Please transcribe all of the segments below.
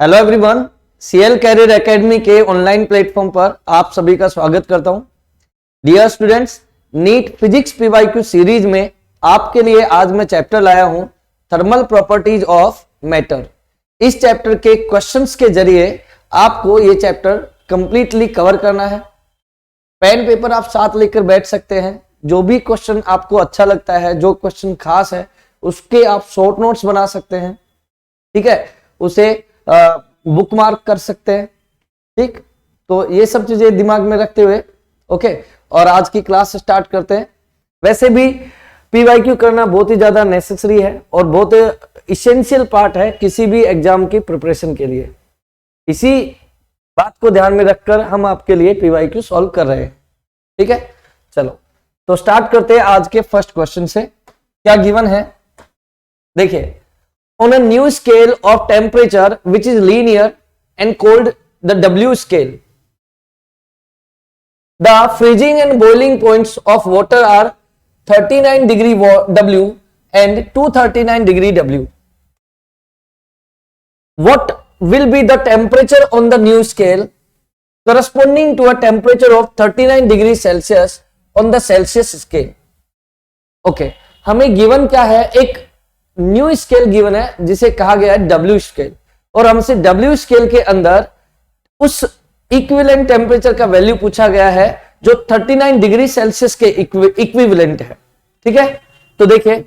Hello everyone, CL career academy के online platform पर आप सभी का स्वागत करता हूं। Dear students, NEET physics PYQ series में आपके लिए आज मैं चैप्टर लाया हूं थर्मल प्रॉपर्टीज ऑफ मैटर। इस चैप्टर के क्वेश्चंस के जरिए आपको ये चैप्टर कंप्लीटली कवर करना है। पेन पेपर आप साथ लेकर बैठ सकते हैं। जो भी क्वेश्चन आपको अच्छा लगता है, जो क्वेश्चन खास है, उसके आप शॉर्ट नोट्स बना सकते हैं। ठीक है, उसे बुक मार्क कर सकते हैं। ठीक, तो ये सब चीजें दिमाग में रखते हुए ओके, और आज की क्लास स्टार्ट करते हैं। वैसे भी पीवाईक्यू करना बहुत ही ज्यादा नेसेसरी है और बहुत इसेंशियल पार्ट है किसी भी एग्जाम की प्रिपरेशन के लिए। इसी बात को ध्यान में रखकर हम आपके लिए पीवाईक्यू सॉल्व कर रहे हैं। ठीक है, चलो तो स्टार्ट करते हैं आज के फर्स्ट क्वेश्चन से। क्या गिवन है, देखिए, on a new scale of temperature which is linear and called the W scale, the freezing and boiling points of water are 39 degree W and 239 degree W. What will be the temperature on the new scale corresponding to a temperature of 39 degree Celsius on the Celsius scale? Okay, हमें given क्या है, एक new scale given है जिसे कहा गया है W scale, और हमसे डब्ल्यू स्केल के अंदर उस इक्विवेलेंट टेम्परेचर का वैल्यू पूछा गया है जो 39 डिग्री सेल्सियस के इक्विवेलेंट है। ठीक है, तो देखिए,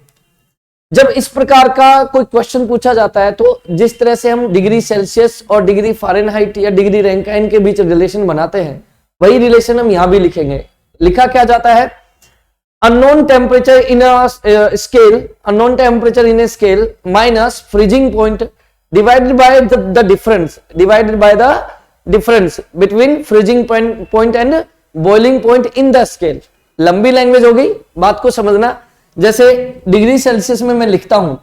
जब इस प्रकार का कोई क्वेश्चन पूछा जाता है तो जिस तरह से हम डिग्री सेल्सियस और डिग्री फ़ारेनहाइट या डिग्री रैंकाइन के बीच रिलेशन बनाते हैं, वही रिलेशन हम यहां भी लिखेंगे। लिखा क्या जाता है, unknown temperature in a scale, unknown temperature in a scale minus freezing point divided by the difference, divided by the difference between freezing point and boiling point in the scale। लंबी language हो गई, बात को समझना। जैसे degree Celsius में मैं लिखता हूं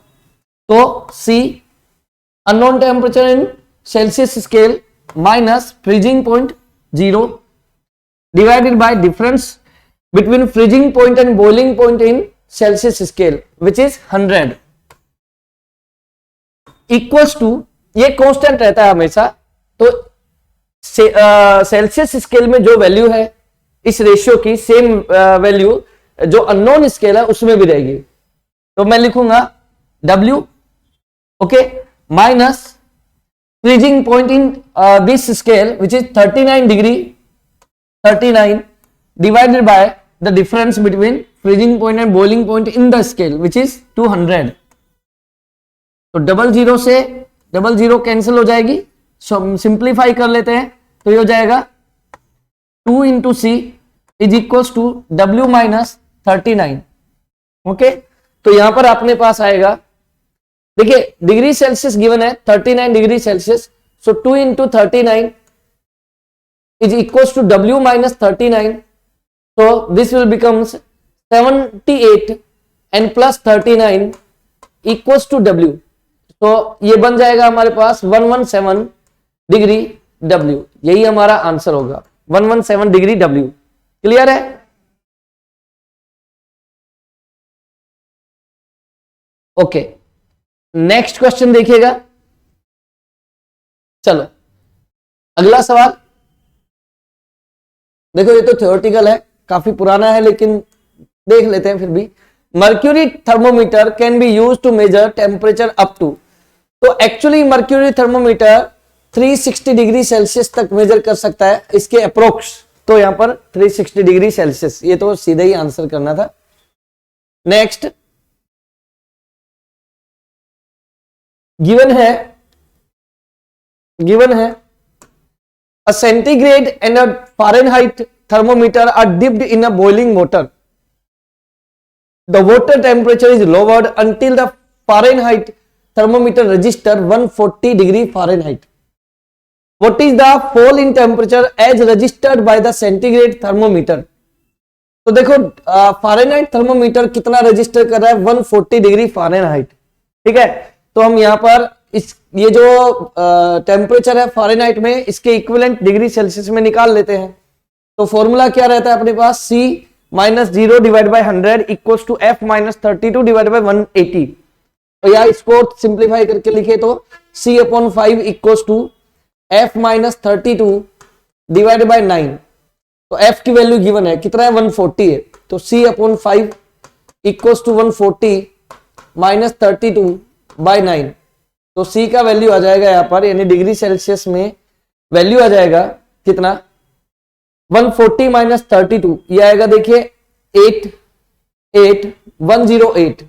तो C unknown temperature in Celsius scale minus freezing point 0 divided by difference between freezing point and boiling point in Celsius scale which is 100 equals to, ये कांस्टेंट रहता है हमेशा, तो सेल्सियस स्केल में जो वैल्यू है इस रेशियो की सेम वैल्यू जो अननोन स्केल है उसमें भी रहेगी। तो मैं लिखूंगा W okay minus freezing point in this scale which is 39 degree 39 divided by the difference between freezing point and boiling point in the scale which is 200। तो डबल जीरो से डबल जीरो कैंसिल हो जाएगी, simplify कर लेते हैं तो ये हो जाएगा 2 into C is equals to W minus 39। Okay, तो यहां पर अपने पास आएगा, देखिए डिग्री सेल्सियस गिवन है 39 degree Celsius, so 2 into 39 is equals to W minus 39। So this will becomes 78 and plus 39 equals to W। तो ये बन जाएगा हमारे पास 117 डिग्री W। यही हमारा आंसर होगा, 117 डिग्री W। क्लियर है? ओके, नेक्स्ट क्वेश्चन देखिएगा। चलो अगला सवाल देखो, ये तो थ्योरेटिकल है, काफी पुराना है, लेकिन देख लेते हैं फिर भी। Mercury thermometer can be use to measure temperature up to, तो actually mercury thermometer 360 degree Celsius तक मेजर कर सकता है, इसके अप्रोक्स। तो यहां पर 360 डिग्री सेल्सियस, ये तो सीधे ही आंसर करना था। नेक्स्ट गिवन है a centigrade and a Fahrenheit thermometer are dipped in a boiling water. The water temperature is lowered until the Fahrenheit thermometer registers 140 degree Fahrenheit. What is the fall in temperature as registered by the centigrade thermometer? तो देखो Fahrenheit thermometer कितना register कर रहा है, 140 degree Fahrenheit। ठीक है, तो हम यहाँ पर ये जो टेम्परेचर है फ़ारेनहाइट में, इसके इक्विवेलेंट डिग्री सेल्सियस में निकाल लेते हैं। तो फॉर्मूला क्या रहता है अपने पास, C minus 0 divide by 100 equals to F minus 32 divide by 180। तो या इसको सिंप्लीफाई करके लिखे तो C upon 5 equals to F minus 32 divided by 9। तो F की वैल्यू गिवन है, कितना है 140 है, तो C upon 5 equals to 140 minus 32 by 9। तो C का वैल्यू आ जाएगा यहाँ पर, यानी डिग्री सेल्सियस में वैल्यू आ जाएगा कितना 140 माइनस 32, ये आएगा देखिए 108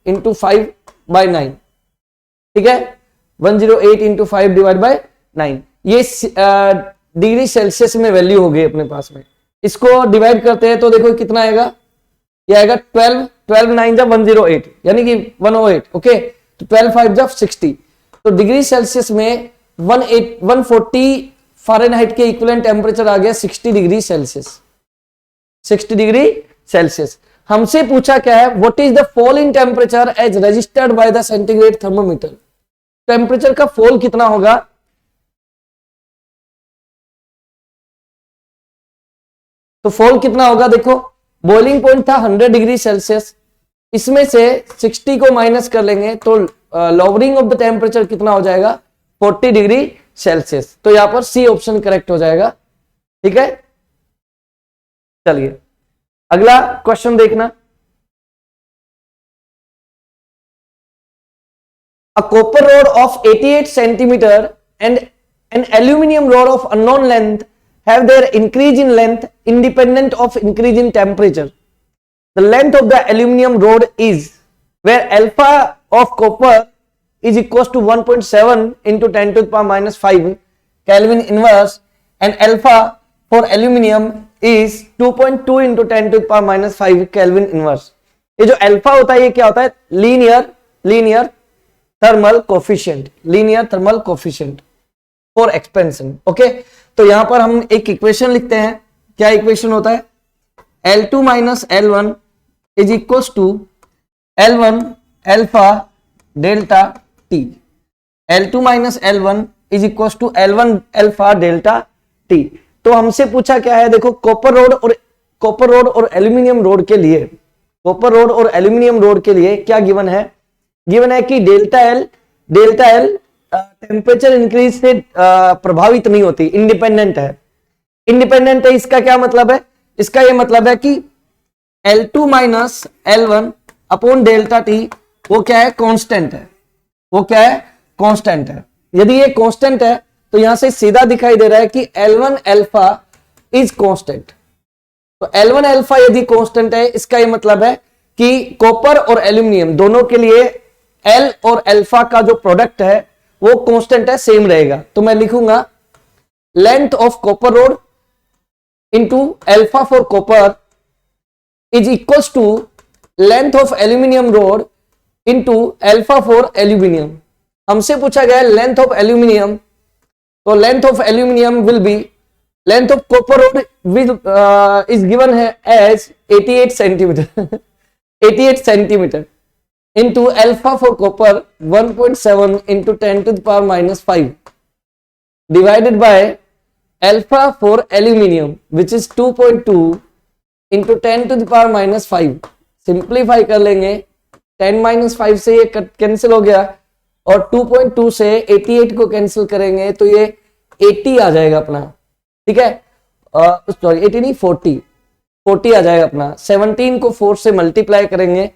इंटू 5 बाय 9, ठीक है 108 इंटू 5 डिवाइड बाय 9। ये डिग्री सेल्सियस में वैल्यू हो गई अपने पास में। इसको डिवाइड करते हैं तो देखो कितना आएगा, ये आएगा 12 9 जब 108 यानी कि 108, ओके, तो 12 5 जब 60। तो डिग्री सेल्सियस में 140 फ़ारेनहाइट के इक्विवेलेंट टेम्परेचर आ गया 60 डिग्री सेल्सियस, 60 डिग्री सेल्सियस। हमसे पूछा क्या है, what is the fall in temperature as registered by the centigrade thermometer. Temperature का फॉल कितना होगा, तो फॉल कितना होगा, देखो बॉइलिंग पॉइंट था 100 डिग्री सेल्सियस, इसमें से 60 को माइनस कर लेंगे तो लोअरिंग ऑफ द टेम्परेचर कितना हो जाएगा 40 डिग्री सेल्सियस। तो यहां पर सी ऑप्शन करेक्ट हो जाएगा, ठीक है। चलिए अगला क्वेश्चन देखना। A copper rod of 88 centimeter and an aluminium rod of unknown length have their increase in length independent of increase in temperature. The length of the aluminium rod is where alpha of copper is equals to 1.7 into 10 to the power minus 5 Kelvin inverse and alpha for aluminium is 2.2 into 10 to the power minus 5 Kelvin inverse. ये जो alpha होता है ये क्या होता है, linear thermal coefficient for expansion, okay. तो यहां पर हम एक इक्वेशन लिखते हैं, क्या इक्वेशन होता है, L2 minus L1 is equals to L1 alpha delta T। L2 minus L1 is equals to L1 alpha delta T। तो हमसे पूछा क्या है, देखो कॉपर रोड और एल्यूमिनियम रोड के लिए क्या गिवन है, गिवन है कि डेल्टा एल टेम्परेचर इंक्रीज से प्रभावित नहीं होती, इंडिपेंडेंट है। इसका क्या मतलब है, इसका ये मतलब है कि L2 minus L1 upon delta T वो क्या है, कांस्टेंट है। यदि ये कांस्टेंट है तो यहां से सीधा दिखाई दे रहा है कि L1 अल्फा इज कांस्टेंट। तो L1 अल्फा यदि कांस्टेंट है, इसका ये मतलब है कि कॉपर और एल्यूमिनियम दोनों के लिए L और अल्फा का जो प्रोडक्ट है वो कांस्टेंट है, सेम रहेगा। तो मैं लिखूंगा length of copper rod into alpha for copper is equals to length of aluminium rod into alpha for aluminium. हमसे पूछा गया है लेंथ ऑफ एल्यूमिनियम, तो length of aluminium will be, length of copper rod is given है as 88 centimetre into alpha for copper 1.7 into 10 to the power minus 5 divided by alpha for aluminium which is 2.2 into 10 to the power minus 5। Simplify कर लेंगे, 10 minus 5 से ये cancel हो गया और 2.2 से 88 को कैंसिल करेंगे तो ये 80 आ जाएगा अपना, ठीक है, सॉरी 80 नहीं 40 आ जाएगा अपना। 17 को 4 से मल्टीप्लाई करेंगे,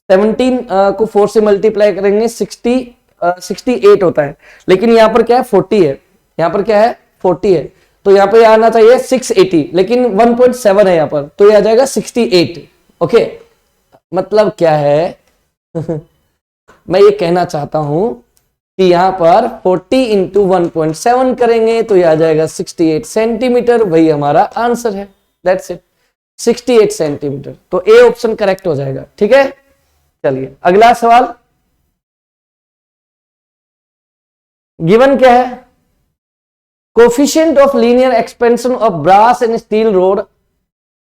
17 को 4 से मल्टीप्लाई करेंगे 68 होता है, लेकिन यहाँ पर क्या है 40 है, यहाँ पर क्या है 40 है, तो यहाँ पे आना चाहिए 680, लेकिन 1.7 है यहाँ पर, तो ये आ जाएगा 68, ओके। मतलब क्या है मैं ये कहना चाहता हूं कि यहाँ पर 40 इंटू 1.7 करेंगे तो ये आ जाएगा 68 सेंटीमीटर, वही हमारा आंसर है, दैट्स इट, 68 सेंटीमीटर। तो ए ऑप्शन करेक्ट हो जाएगा, ठीक है। चलिए अगला सवाल, गिवन क्या है, coefficient of linear expansion of brass and steel rod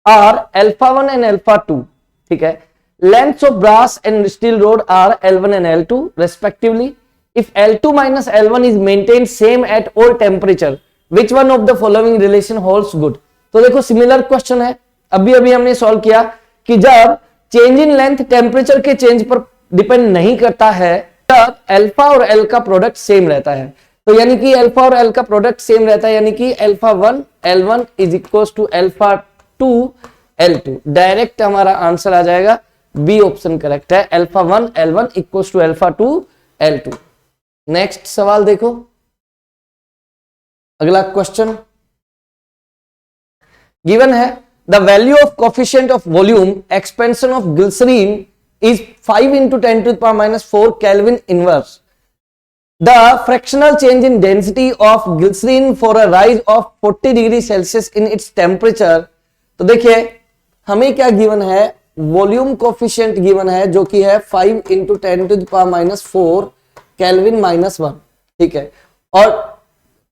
are alpha 1 and alpha 2, ठीक है। Lengths of brass and steel rod are L1 and L2 respectively. If L2 minus L1 is maintain same at all temperature which one of the following relation holds good. तो देखो similar question है, अभी हमने solve किया कि जब change in length temperature के change पर डिपेंड नहीं करता है तब अल्फा और एल का प्रोडक्ट सेम रहता है। तो यानी कि अल्फा और एल का प्रोडक्ट सेम रहता है, यानी कि alpha 1 L1 is equal to alpha 2 L2। Direct हमारा आंसर आ जाएगा बी ऑप्शन करेक्ट है, alpha 1 L1 equal to alpha 2 L2। Next सवाल देखो, अगला क्वेश्चन गिवन है the value of coefficient of volume expansion of glycerine is 5 into 10 to the power minus 4 Kelvin inverse. The fractional change in density of glycerin for a rise of 40 degree Celsius in its temperature. तो देखिए हमें क्या given है, volume coefficient given है जो कि है 5 into 10 to the power minus 4 Kelvin minus 1, ठीक है। और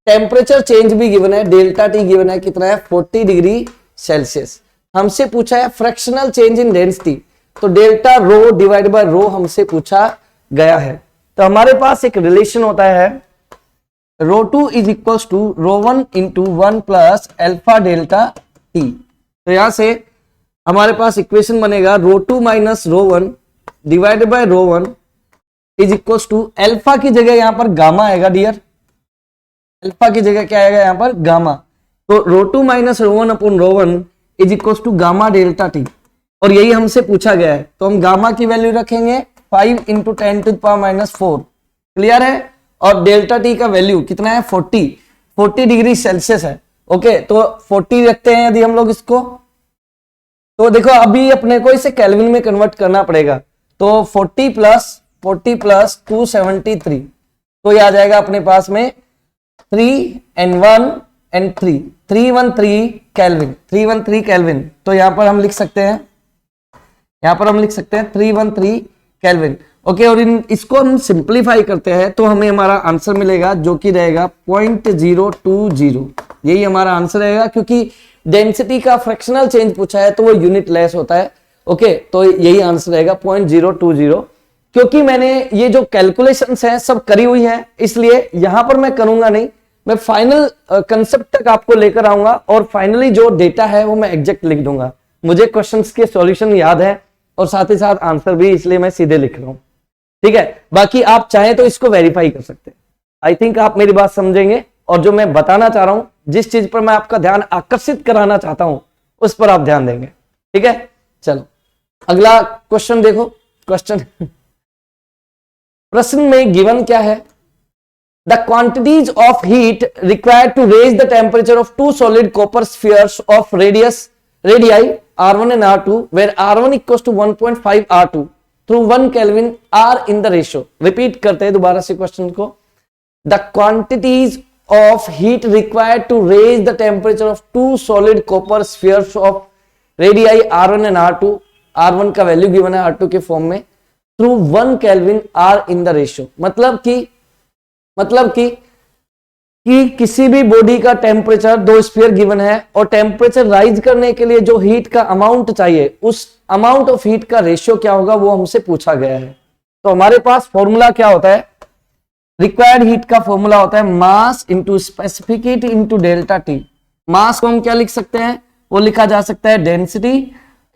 टेम्परेचर चेंज भी गिवन है, डेल्टा टी गिवन है कितना है 40 डिग्री सेल्सियस। हमसे पूछा है फ्रैक्शनल चेंज इन डेंसिटी, तो डेल्टा रो डिवाइड बाय रो हमसे पूछा गया है। तो हमारे पास एक रिलेशन होता है rho two is equal to rho one into 1 plus alpha delta T. तो यहां से हमारे पास इक्वेशन बनेगा rho two minus rho one divide by rho one is equal to alpha की जगह यहां पर गामा आएगा डियर, अल्फा की जगह क्या आएगा यहां पर गामा। तो rho two minus rho one upon rho one is equal to gamma delta T, और यही हमसे पूछा गया है। तो हम गामा की वैल्यू रखेंगे 5 into 10 to the power minus 4, clear है। और डेल्टा टी का वैल्यू कितना है 40 डिग्री सेल्सियस है, ओके। तो 40 रखते हैं यदि हम लोग इसको, तो देखो अभी अपने को इसे केल्विन में कन्वर्ट करना पड़ेगा। तो 40 प्लस 273, तो ये आ जाएगा अपने पास में 3 and 1 and 3 313 केल्विन, 313 केल्विन। तो यहां पर हम लिख सकते हैं 313 केल्विन, ओके। और इसको हम सिंप्लीफाई करते हैं तो हमें हमारा आंसर मिलेगा जो कि रहेगा 0.020। यही हमारा आंसर रहेगा, क्योंकि डेंसिटी का फ्रैक्शनल चेंज पूछा है तो वो यूनिट लेस होता है, ओके। तो यही आंसर रहेगा 0.020। क्योंकि मैंने ये जो कैलकुलेशंस हैं सब करी हुई हैं, इसलिए यहां पर मैं करूंगा नहीं, मैं फाइनल कंसेप्ट तक आपको लेकर आऊंगा और फाइनली जो डेटा है वो मैं एग्जैक्ट लिख दूंगा। मुझे क्वेश्चंस के सॉल्यूशन याद है और साथ ही साथ आंसर भी, इसलिए मैं सीधे लिख रहा हूं, ठीक है। बाकी आप चाहें तो इसको वेरीफाई कर सकते हैं। आई थिंक आप मेरी बात समझेंगे, और जो मैं बताना चाह रहा हूं, जिस चीज पर मैं आपका ध्यान आकर्षित कराना चाहता हूं, उस पर आप ध्यान देंगे, ठीक है। चलो अगला क्वेश्चन देखो। प्रश्न में गिवन क्या है, the quantities of heat required to raise the temperature of two solid copper spheres of radii R1 and R2 where R1 equals to 1.5 R2 through 1 Kelvin are in the ratio। Repeat करते हैं दोबारा से question को। The quantities of heat required to raise the temperature of two solid copper spheres of radii R1 and R2, R1 का value given है R2 के form में, through 1 Kelvin are in the ratio। मतलब कि किसी भी body का temperature, दो स्फीयर गिवन है और टेम्परेचर राइज करने के लिए जो हीट का अमाउंट चाहिए, उस अमाउंट ऑफ हीट का रेशियो क्या होगा वो हमसे पूछा गया है। तो हमारे पास फॉर्मूला क्या होता है, रिक्वायर्ड हीट का फॉर्मूला होता है mass into specific heat into delta T. Mass को हम क्या लिख सकते हैं, वो लिखा जा सकता है density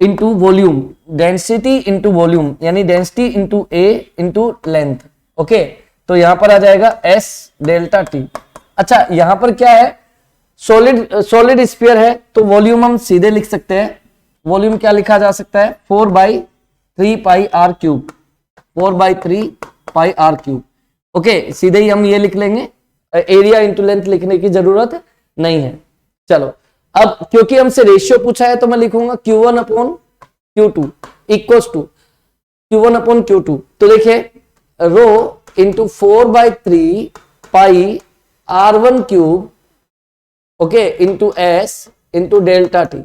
into volume, density into volume, यानी डेंसिटी इंटू ए इंटू लेंथ, ओके। तो यहां पर आ जाएगा एस डेल्टा टी। अच्छा यहां पर क्या है, सॉलिड स्फीयर है, तो वॉल्यूम हम सीधे लिख सकते हैं। वॉल्यूम क्या लिखा जा सकता है 4/3 pi R cube, 4/3 pi R cube, okay. सीधे ही हम ये लिख लेंगे, एरिया इंटू लेंथ लिखने की जरूरत नहीं है। चलो अब क्योंकि हमसे रेशियो पूछा है तो मैं लिखूंगा Q1 upon Q2 equals to Q1 upon Q2। तो देखिए rho into 4/3 pi R1 cube, okay, into S into delta T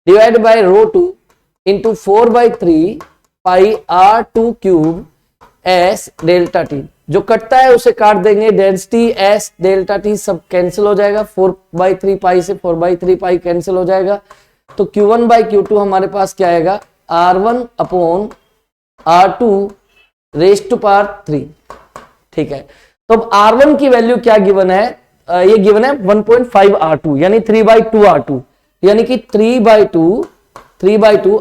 divide by rho two into 4/3 pi R2 cube S delta T. जो कटता है उसे काट देंगे, डेंसिटी एस डेल्टा टी सब cancel हो जाएगा, 4/3 पाई से 4/3 पाई कैंसिल हो जाएगा। तो Q1/Q2 हमारे पास क्या आएगा R1 upon R2 raise to power 3, ठीक है। तो अब R1 की वैल्यू क्या गिवन है, ये गिवन है 1.5 R2 यानी 3/2 R2, यानी कि 3/2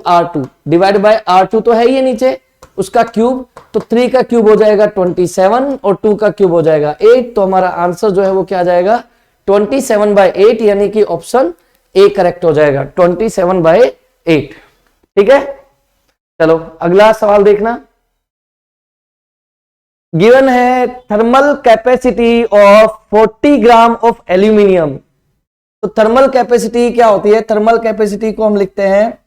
R2 डिवाइड बाय R2 तो है ही नीचे, उसका क्यूब, तो 3 का क्यूब हो जाएगा 27 और 2 का क्यूब हो जाएगा 8। तो हमारा आंसर जो है वो क्या आ जाएगा 27/8, यानी कि ऑप्शन ए करेक्ट हो जाएगा 27/8। ठीक है, चलो अगला सवाल देखना। गिवन है thermal capacity of 40 gram of aluminium. तो थर्मल कैपेसिटी क्या होती है? थर्मल कैपेसिटी को हम लिखते हैं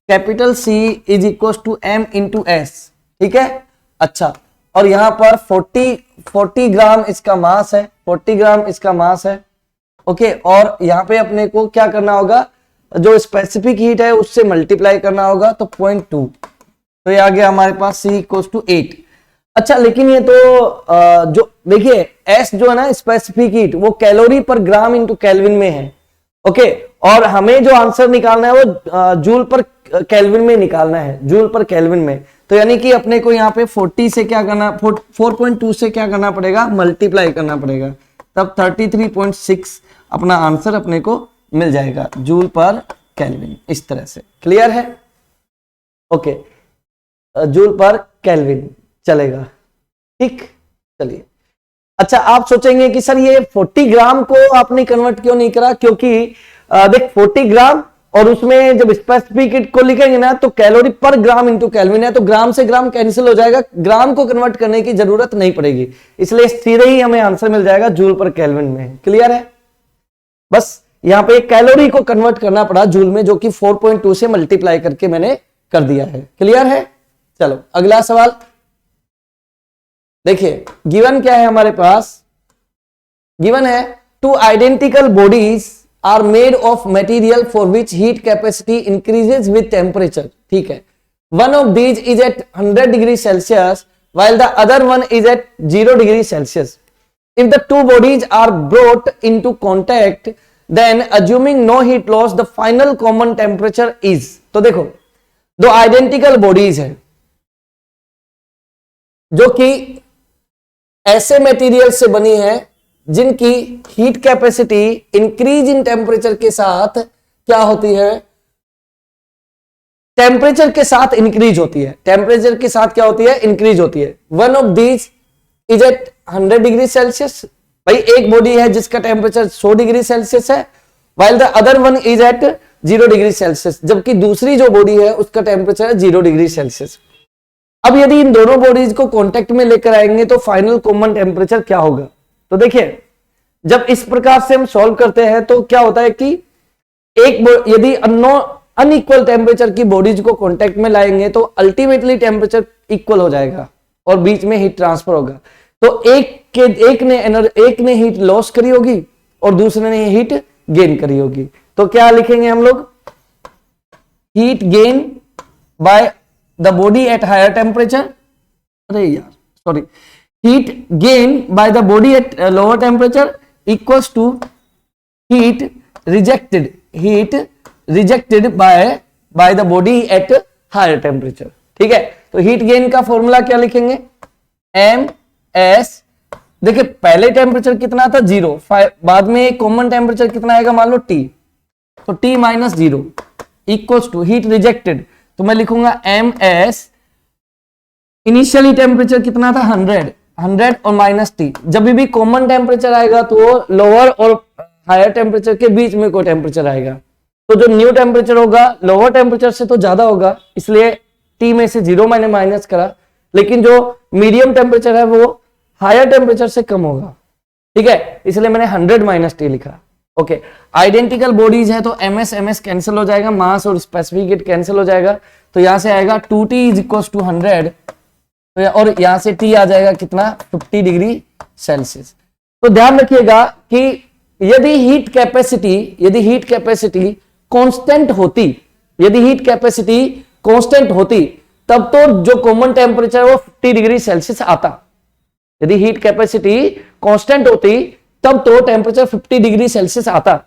capital C is equal to M into S। ठीक है, अच्छा, और यहां पर 40 ग्राम इसका मास है, 40 ग्राम इसका मास है। ओके, और यहां पे अपने को क्या करना होगा, जो स्पेसिफिक हीट है उससे मल्टीप्लाई करना होगा, तो 0.2, तो ये आ गया हमारे पास C इक्वल टू 8। अच्छा, लेकिन ये तो जो देखिए S जो है ना स्पेसिफिक हीट, वो कैलोरी पर ग्राम इंटू केल्विन में है। ओके, और हमें जो आंसर निकालना है वो जूल पर केल्विन में निकालना है, जूल पर केल्विन में। तो यानी कि अपने को यहाँ पे 40 से क्या करना, 4.2 से क्या करना पड़ेगा, मल्टीप्लाई करना पड़ेगा, तब 33.6 अपना आंसर अपने को मिल जाएगा जूल पर केल्विन। इस तरह से क्लियर है? ओके, जूल पर केल्विन चलेगा। ठीक, चलिए। अच्छा, आप सोचेंगे कि सर ये 40 ग्राम को आपने कन्वर्ट क्यों नहीं करा? क्योंकि देख 40 ग्राम और उसमें जब स्पेसिफिक हीट को लिखेंगे ना तो कैलोरी पर ग्राम इंटू केल्विन है, तो ग्राम से ग्राम कैंसिल हो जाएगा, ग्राम को कन्वर्ट करने की जरूरत नहीं पड़ेगी, इसलिए सीधे ही हमें आंसर मिल जाएगा जूल पर केल्विन में। क्लियर है? बस यहां पे कैलोरी को कन्वर्ट करना पड़ा जूल में, जो कि 4.2 से मल्टीप्लाई करके मैंने कर दिया है। क्लियर है? चलो अगला सवाल देखिए। गिवन क्या है हमारे पास? गिवन है two identical bodies are made of material for which heat capacity increases with temperature. ठीक है, one of these is at 100 degree Celsius while the other one is at 0 degree Celsius. If the two bodies are brought into contact, then assuming no heat loss, the final common temperature is। तो देखो, दो identical bodies है जो कि ऐसे material से बनी है जिनकी heat capacity increase in temperature के साथ क्या होती है, टेम्परेचर के साथ इंक्रीज होती है, टेम्परेचर के साथ क्या होती है, इंक्रीज होती है। One of these is at 100 degree Celsius. भाई एक बॉडी है जिसका टेम्परेचर 100 डिग्री सेल्सियस है, while the other one is at 0 degree Celsius, जबकि दूसरी जो बॉडी है उसका टेम्परेचर है 0 डिग्री सेल्सियस। अब यदि इन दोनों बॉडीज को कांटेक्ट में लेकर आएंगे तो फाइनल कॉमन टेम्परेचर क्या होगा? तो देखिए, जब इस प्रकार से हम सॉल्व करते हैं तो क्या होता है कि यदि अनइक्वल टेम्परेचर की बॉडीज को कांटेक्ट में लाएंगे तो अल्टीमेटली टेम्परेचर इक्वल हो जाएगा और बीच में हीट ट्रांसफर होगा। तो एक ने हीट लॉस करी होगी और दूसरे ने हीट गेन करी होगी। तो क्या लिखेंगे हम लोग? Heat gain by the body at higher temperature, अरे यार sorry, heat gain by the body at lower temperature equals to heat rejected by the body at higher temperature. ठीक है, तो हीट गेन का फॉर्मूला क्या लिखेंगे? एम एस, देखिए पहले टेम्परेचर कितना था 0, बाद में कॉमन टेम्परेचर कितना आएगा मान लो T, तो T minus 0 equals to heat rejected, तो मैं लिखूंगा एम एस, इनिशियली टेम्परेचर कितना था 100 और माइनस T। जब भी कॉमन टेम्परेचर आएगा तो लोअर और हायर टेम्परेचर के बीच में कोई टेम्परेचर आएगा, तो जो न्यू टेम्परेचर होगा लोअर टेम्परेचर से तो ज्यादा होगा, इसलिए T में से 0 मैंने माइनस करा, लेकिन जो मीडियम टेम्परेचर है वो हायर टेम्परेचर से कम होगा। ठीक है, इसलिए मैंने 100 माइनस T लिखा। ओके, आइडेंटिकल बॉडीज है तो एम एस कैंसिल हो जाएगा, मास और स्पेसिफिक हीट कैंसिल हो जाएगा, तो यहां से आएगा 2T इज इक्वल टू 100 और यहां से T आ जाएगा कितना 50 डिग्री सेल्सियस। तो ध्यान रखिएगा कि यदि हीट कैपेसिटी कांस्टेंट होती, तब तो जो कॉमन टेम्परेचर है वो 50 डिग्री सेल्सियस आता। यदि हीट कैपेसिटी कांस्टेंट होती तब तो टेम्परेचर 50 डिग्री सेल्सियस आता,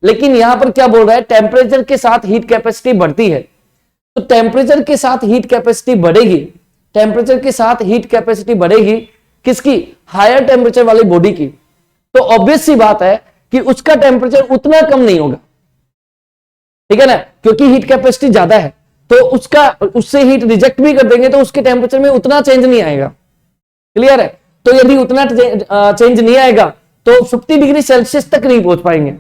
लेकिन यहां पर क्या बोल रहा है, टेम्परेचर के साथ हीट कैपेसिटी बढ़ती है, तो टेम्परेचर के साथ हीट कैपेसिटी बढ़ेगी, किसकी? हायर टेम्परेचर वाली बॉडी की। तो ऑब्वियस सी बात है कि उसका टेम्परेचर उतना कम नहीं होगा, ठीक है ना, क्योंकि हीट कैपेसिटी ज्यादा है। तो उसका उससे हीट रिजेक्ट भी कर देंगे तो उसके टेम्परेचर में उतना चेंज नहीं आएगा। क्लियर है? तो यदि उतना चेंज नहीं आएगा तो 50 डिग्री सेल्सियस तक नहीं पहुंच पाएंगे।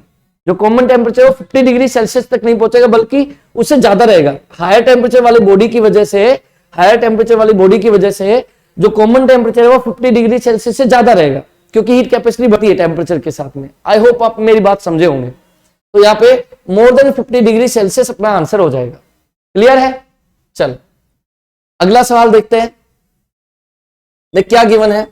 जो कॉमन टेम्परेचर है वो 50 डिग्री सेल्सियस तक नहीं पहुंचेगा, बल्कि उससे ज्यादा रहेगा। हायर टेम्परेचर वाली बॉडी की वजह से, हायर टेम्परेचर वाली बॉडी की वजह से जो कॉमन टेम्परेचर है वो 50 डिग्री सेल्सियस से ज्यादा रहेगा, क्योंकि हीट कैपेसिटी बढ़ती है टेम्परेचर के साथ में। आई होप आप मेरी बात समझे होंगे। तो यहाँ पे मोर देन 50 डिग्री सेल्सियस अपना आंसर हो जाएगा। क्लियर है? चल अगला सवाल देखते हैं। देख क्या गिवन है।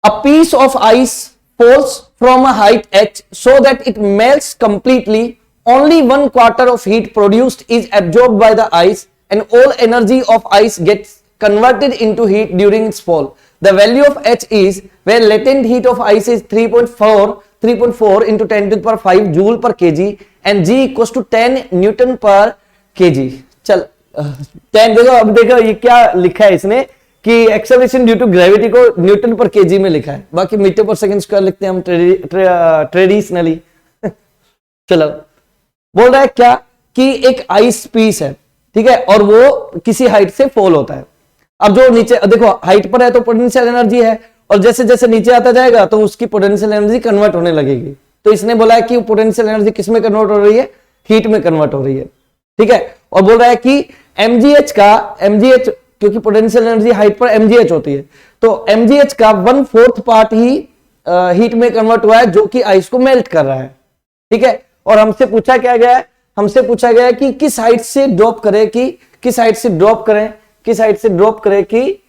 A piece of ice falls from a height h so that it melts completely. Only 1/4 of heat produced is absorbed by the ice and all energy of ice gets converted into heat during its fall. The value of h is where latent heat of ice is 3.4 into 10 to the power 5 joule per kg and g equals to 10 Newton per kg. चल 10 देखो, अब देखो ये क्या लिखा है इसने कि एक्सेलरेशन ड्यू टू ग्रेविटी को न्यूटन पर केजी में लिखा है, बाकी मीटर पर सेकंड स्क्वायर लिखते हैं हम ट्रेडिशनली। चलो बोल रहा है क्या कि एक आइस पीस है, ठीक है, और वो किसी हाइट से फॉल होता है। अब जो नीचे देखो हाइट पर है तो पोटेंशियल एनर्जी है, और जैसे जैसे नीचे आता जाएगा तो उसकी पोटेंशियल एनर्जी कन्वर्ट होने लगेगी। तो इसने बोला है कि पोटेंशियल एनर्जी किस में कन्वर्ट हो रही है? हीट में कन्वर्ट हो रही है, ठीक है। और बोल रहा है कि mgh क्योंकि पोटेंशियल एनर्जी हाइट पर mgh होती है, तो mgh का 1/4 पार्ट ही हीट में कन्वर्ट हुआ है, जो कि आइस को मेल्ट कर रहा है, ठीक है। और हमसे पूछा क्या गया है? हमसे पूछा गया है कि किस हाइट से ड्रॉप करें कि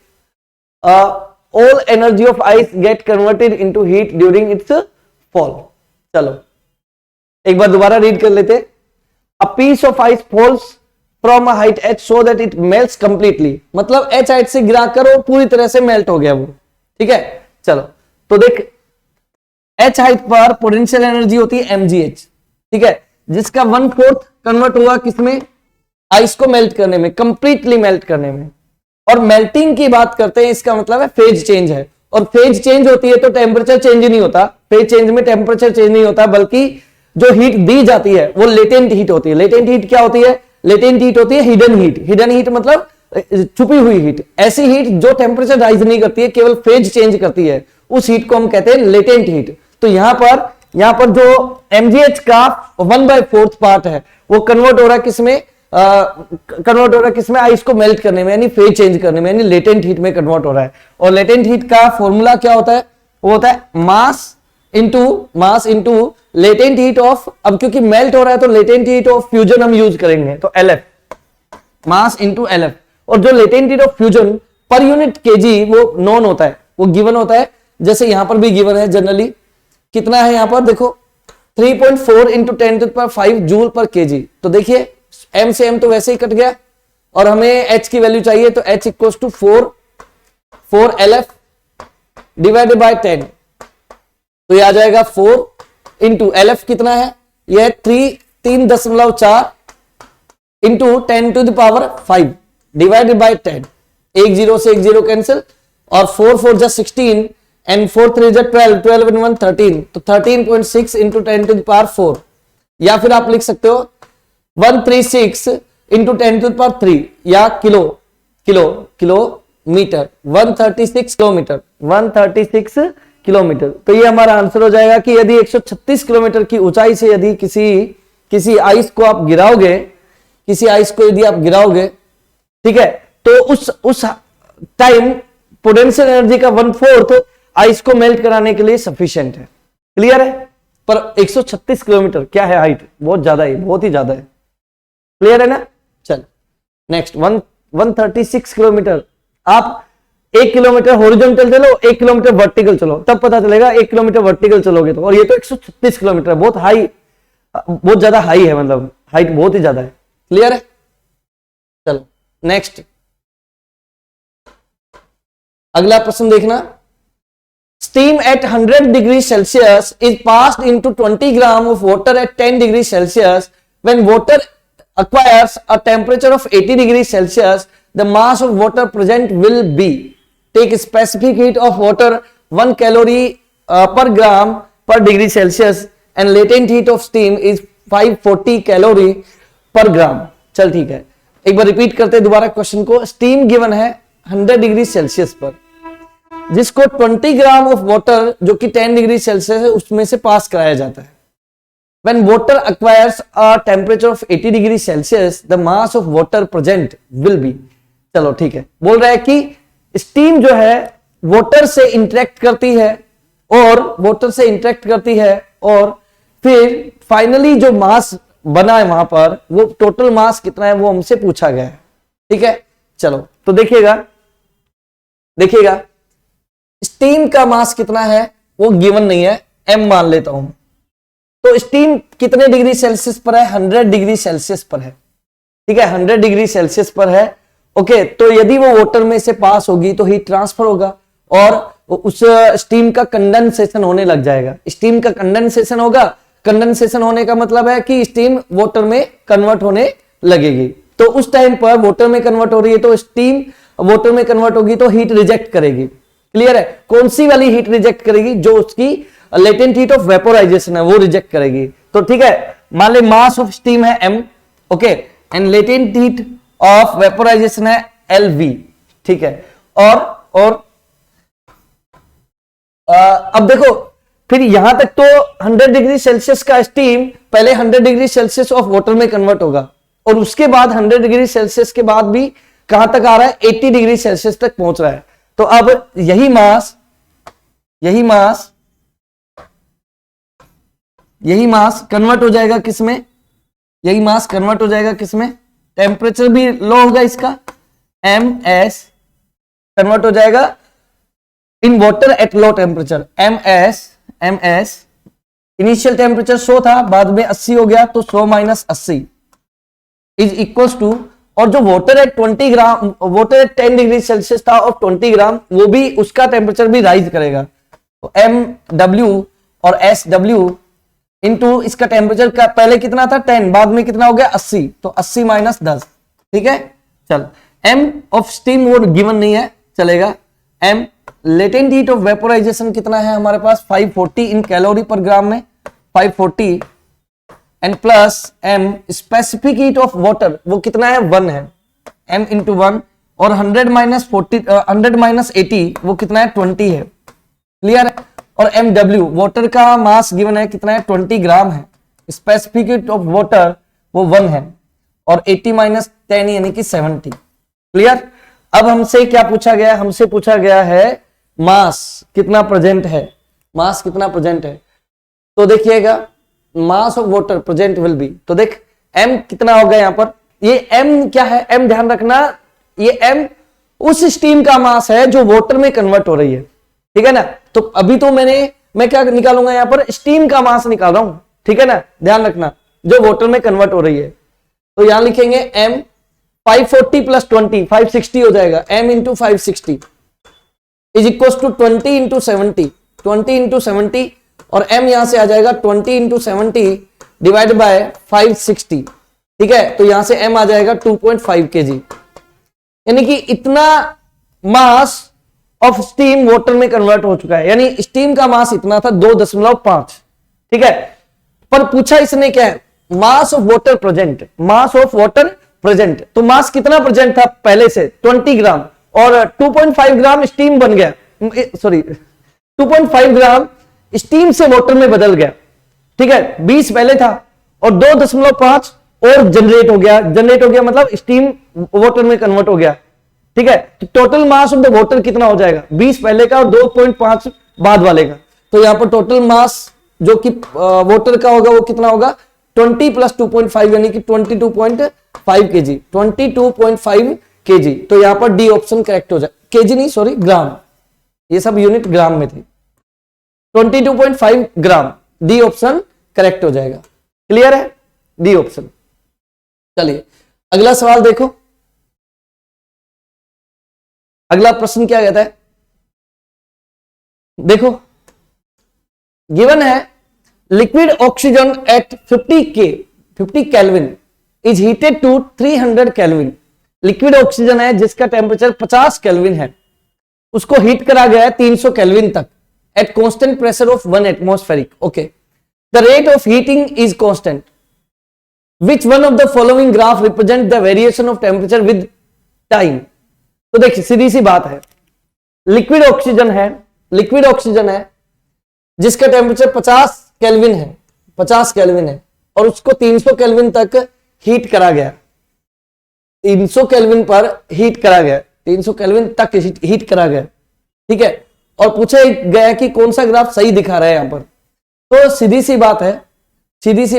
all energy of ice get converted into heat during its fall. चलो एक बार दोबारा रीड कर लेते। A piece of ice falls from a height h so that it melts completely, मतलब h हाइट से गिराकर वो पूरी तरह से मेल्ट हो गया वो, ठीक है। चलो तो देख h हाइट पर पोटेंशियल एनर्जी होती है mgh, ठीक है, जिसका 1/4 कन्वर्ट हुआ किसमें? आइस को मेल्ट करने में, कंप्लीटली मेल्ट करने में। और मेल्टिंग की बात करते हैं, इसका मतलब है फेज चेंज है, और फेज चेंज होती है तो टेम्परेचर चेंज नहीं होता। फेज चेंज में टेम्परेचर चेंज नहीं होता, बल्कि जो हीट दी जाती है वो लेटेंट हीट होती है। लेटेंट हीट क्या होती है? लेटेंट हीट होती है हिडन हीट। हिडन हीट मतलब छुपी हुई हीट, ऐसी हीट जो टेम्परेचर राइज नहीं करती है, केवल फेज चेंज करती है, उस हीट को हम कहते हैं लेटेंट हीट। तो यहां पर जो mgh का 1/4 पार्ट है वो कन्वर्ट हो रहा है किसमें? आइस को मेल्ट करने में, यानी फेज चेंज करने में, यानी लेटेंट हीट में कन्वर्ट हो रहा है। और लेटेंट हीट का फॉर्मूला क्या होता है? वो होता है mass into latent heat of, अब क्योंकि मेल्ट हो रहा है तो लेटेंट हीट ऑफ फ्यूजन हम यूज करेंगे, तो LF, मास इंटू LF। और जो latent heat of fusion per unit KG वो नॉन होता है, वो गिवन होता है, जैसे यहां पर भी गिवन है जनरली। कितना है यहां पर? देखो 3.4 into 10 to the power 5 joule पर केजी। तो देखिए m से m तो वैसे ही कट गया, और हमें h की वैल्यू चाहिए, तो h equals to 4 LF divided by 10, तो ये आ जाएगा 4 इंटू LF कितना है? यह 3.4 into 10 to the power 5 divided by 10। एक जीरो से एक जीरो कैंसिल, और 4 4 जा 16 एंड 4 3 जा 12 and 1 13, तो 13.6 इंटू 10 to the power 4। या फिर आप लिख सकते हो 136 इंटू 10 to the power 3, या किलोमीटर 136 किलोमीटर। तो ये हमारा आंसर हो जाएगा कि यदि 136 किलोमीटर की ऊंचाई से यदि किसी आइस को आप गिराओगे, ठीक है, तो उस टाइम पोटेंशियल एनर्जी का 1/4 आइस को मेल्ट कराने के लिए सफिशिएंट है। क्लियर है? पर 136 किलोमीटर क्या है हाइट? बहुत ज्यादा है, बहुत ही ज्यादा है। क्लियर है ना? चल नेक्स्ट 136 किलोमीटर। आप 1 किलोमीटर हॉरिजॉन्टल चलो, 1 किलोमीटर वर्टिकल चलो, तब पता चलेगा 1 किलोमीटर वर्टिकल चलोगे तो। और ये तो 136 किलोमीटर, बहुत ज्यादा हाई है, मतलब हाइट बहुत ही ज्यादा है। क्लियर है? चलो नेक्स्ट अगला प्रश्न देखना। Steam eight 100 degree Celsius is passed into 20 gram of water at 10 degree Celsius. When water acquires a temperature of 80 degrees Celsius, the mass of water present will be, take specific heat of water 1 calorie per gram per degree Celsius and latent heat of steam is 540 calorie पर ग्राम। चल ठीक है, एक बार repeat करते हैं दोबारा question को। Steam given है 100 डिग्री सेल्सियस पर, जिसको 20 ग्राम ऑफ वाटर जो कि 10 डिग्री सेल्सियस है उसमें से पास कराया जाता है। When water acquires a temperature of 80 degree Celsius, the mass of water present will be। चलो ठीक है, बोल रहा है कि स्टीम जो है वाटर से इंटरेक्ट करती है और फिर फाइनली जो मास बना है वहां पर, वो टोटल मास कितना है वो हमसे पूछा गया है। ठीक है, चलो तो देखिएगा स्टीम का मास कितना है वो गिवन नहीं है, m मान लेता हूं। तो स्टीम कितने डिग्री सेल्सियस पर है? 100 डिग्री सेल्सियस पर है। ठीक है, 100 डिग्री सेल्सियस पर है। ओके, तो यदि वो वाटर में से पास होगी तो हीट ट्रांसफर होगा और उस स्टीम का कंडेंसेशन होने लग जाएगा। स्टीम का कंडेंसेशन होगा, कंडेंसेशन होने का मतलब है कि स्टीम वाटर में कन्वर्ट होने लगेगी। तो उस टाइम पर वाटर में कन्वर्ट हो रही है तो स्टीम वाटर में कन्वर्ट होगी तो हीट रिजेक्ट करेगी। क्लियर है? कौन सी वाली हीट रिजेक्ट करेगी? जो उसकी लेटेंट हीट ऑफ वेपोराइजेशन है वो रिजेक्ट करेगी। तो ठीक है, मान ले मास ऑफ स्टीम है m, okay, and latent heat of vaporisation है LV। ठीक है, और अब देखो फिर यहां तक तो 100 डिग्री सेल्सियस का स्टीम पहले 100 डिग्री सेल्सियस ऑफ वाटर में कन्वर्ट होगा और उसके बाद 100 डिग्री सेल्सियस के बाद भी कहां तक आ रहा है? 80 डिग्री सेल्सियस तक पहुंच रहा है। तो अब यही मास कन्वर्ट हो जाएगा किसमें? यही मास कन्वर्ट हो जाएगा किसमें? टेम्परेचर भी लो होगा इसका, MS कन्वर्ट हो जाएगा in water at low temperature. MS initial temperature 100 था, बाद में 80 हो गया, तो 100 माइनस 80 इज इक्वल्स टू, और जो वाटर एट 10 डिग्री सेल्सियस था और 20 ग्राम, वो भी उसका टेम्परेचर भी राइज करेगा। तो MW और SW इनटू इसका टेम्परेचर का पहले कितना था 10, बाद में कितना हो गया 80, तो 80 माइनस 10। ठीक है, चल M ऑफ स्टीम वो गिवन नहीं है, चलेगा। M latent heat of vaporisation कितना है हमारे पास? 540 इन कैलोरी पर ग्राम में, 540 and plus M specific heat of water वो कितना है? 1 है, M इंटू 1, और 100 माइनस 80 वो कितना है? 20 है। क्लियर है? और MW वाटर का मास गिवन है कितना है? 20 ग्राम है। स्पेसिफिक हीट ऑफ वाटर वो 1 है और 80 माइनस 10 यानी कि 70। क्लियर? अब हमसे क्या पूछा गया? हमसे पूछा गया है मास कितना प्रेजेंट है, मास कितना प्रेजेंट है। तो देखिएगा mass of water present will be, तो देख M कितना होगा यहाँ पर? ये M क्या है? M ध्यान रखना, ये M उस स्टीम का मास है जो वाटर में कन्वर्ट हो रही है। ठीक है ना? तो अभी तो मैं क्या निकालूंगा यहाँ पर? स्टीम का मास निकाल रहा हूं। ठीक है ना? ध्यान रखना, जो वाटर में कन्वर्ट हो रही है। तो यहां लिखेंगे M 540 प्लस 20 560 हो जाएगा। M into 560 is equal to 20 into 70, 20 into 70, और M यहां से आ जाएगा 20 इंटू 70 डिवाइड बाय 560। ठीक है, तो यहां से M आ जाएगा 2.5 kg, यानी कि इतना मास ऑफ स्टीम वाटर में कन्वर्ट हो चुका है। यानी स्टीम का मास इतना था 2.5। ठीक है, पर पूछा इसने क्या है? Mass of water present, mass of water present. तो मास कितना प्रेजेंट था पहले से? 20 ग्राम, और 2.5 ग्राम स्टीम बन गया, सॉरी 2.5 ग्राम स्टीम से वाटर में बदल गया। ठीक है, 20 पहले था और 2.5 और जनरेट हो गया मतलब स्टीम वाटर में कन्वर्ट हो गया। ठीक है, तो total mass of the water कितना हो जाएगा? 20 पहले का और 2.5 बाद वाले का। तो यहां पर टोटल मास जो कि वाटर का होगा वो कितना होगा? 20 प्लस 2.5 यानी कि 22.5 kg, 22.5 kg। तो यहां पर डी ऑप्शन करेक्ट हो जाए, केजी नहीं सॉरी ग्राम, ये सब यूनिट ग्राम में थी। 22.5 ग्राम, डी ऑप्शन करेक्ट हो जाएगा। क्लियर है? D option. चलिए अगला सवाल देखो, अगला प्रश्न क्या कहता है? देखो गिवन है liquid oxygen at 50 kelvin is heated to 300 kelvin. Liquid oxygen है जिसका टेम्परेचर 50 केल्विन है, उसको हीट करा गया है 300 केल्विन तक at constant pressure of 1 atmospheric. Okay, the rate of heating is constant. Which one of the following graph represent the variation of temperature with time. तो देखिए सीधी सी बात है, लिक्विड ऑक्सीजन है जिसका टेम्परेचर 50 केल्विन है, 50 केल्विन है, और उसको 300 केल्विन तक हीट करा गया, 300 केल्विन पर हीट करा गया, 300 केल्विन तक हीट करा गया, ठीक है। और पूछा गया कि कौन सा ग्राफ सही दिखा रहा है यहां पर। तो सीधी सी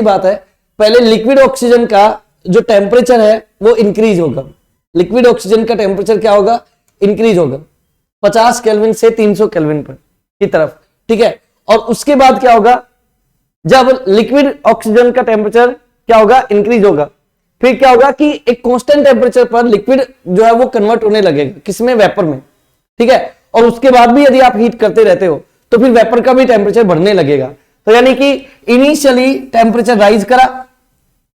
बात है, पहले लिक्विड ऑक्सीजन का जो टेम्परेचर है वो इंक्रीज होगा, लिक्विड ऑक्सीजन का टेम्परेचर क्या होगा, इंक्रीज होगा 50 केल्विन से 300 केल्विन पर की तरफ, ठीक है। और उसके बाद क्या होगा, जब लिक्विड ऑक्सीजन का टेम्परेचर क्या होगा, इंक्रीज होगा, फिर क्या होगा कि एक कांस्टेंट टेम्परेचर पर लिक्विड जो है वो कन्वर्ट होने लगेगा, किसमें, वेपर में, ठीक है। और उसके बाद भी यदि आप हीट करते रहते हो तो फिर वेपर का भी टेम्परेचर बढ़ने लगेगा। तो यानी कि इनिशियली टेम्परेचर राइज करा,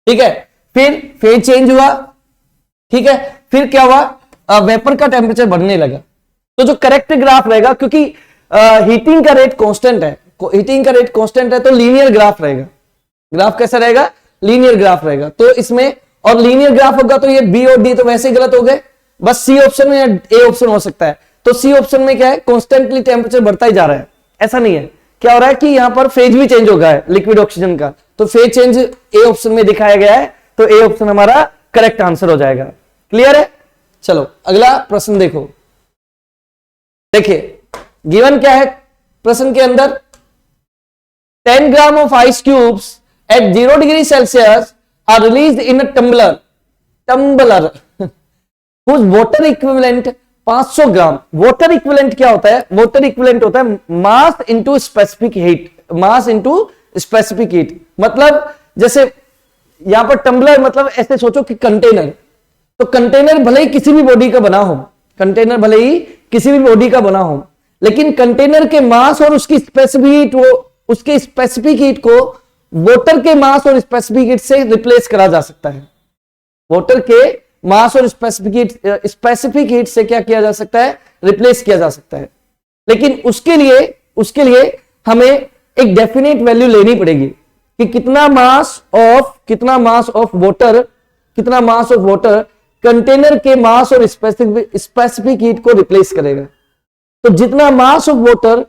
ठीक है, फिर फेज चेंज हुआ, ठीक है, फिर क्या हुआ, वेपर का टेम्परेचर बढ़ने लगा। तो जो करेक्ट ग्राफ रहेगा, क्योंकि हीटिंग का रेट कांस्टेंट है, तो लीनियर ग्राफ रहेगा। ग्राफ कैसा रहेगा, लीनियर ग्राफ रहेगा। तो इसमें और लीनियर ग्राफ होगा तो ये बी और डी तो वैसे ही गलत हो गए, बस सी ऑप्शन में या ए ऑप्शन हो सकता है। तो सी ऑप्शन में क्या है, कॉन्स्टेंटली टेम्परेचर बढ़ता ही जा रहा है, ऐसा नहीं है। क्या हो रहा है कि यहां पर फेज भी चेंज हो गया है लिक्विड ऑक्सीजन का, तो फेज चेंज ए ऑप्शन में दिखाया गया है, तो ए ऑप्शन हमारा करेक्ट आंसर हो जाएगा। क्लियर है? चलो अगला प्रश्न देखो। देखिए गिवन क्या है प्रश्न के अंदर, 10 gram of ice cubes at 0 degree Celsius are released in a tumbler whose water equivalent 500 gram. Water equivalent क्या होता है, वाटर इक्विवेलेंट होता है mass into specific heat, mass into specific heat. मतलब जैसे यहां पर टम्बलर, मतलब ऐसे सोचो कि कंटेनर, तो कंटेनर भले ही किसी भी बॉडी का बना हो, कंटेनर भले ही किसी भी बॉडी का बना हो, लेकिन कंटेनर के मास और उसकी स्पेसिफिक हीट, वो उसके स्पेसिफिक हीट को वाटर के मास और स्पेसिफिक हीट से रिप्लेस करा जा सकता है। वाटर के मास और स्पेसिफिक हीट से क्या किया जा सकता है, रिप्लेस किया जा सकता है। लेकिन उसके लिए हमें एक डेफिनेट वैल्यू लेनी पड़ेगी कि कितना मास ऑफ वाटर कंटेनर के मास और स्पेसिफिक हीट को रिप्लेस करेगा। तो जितना मास ऑफ वाटर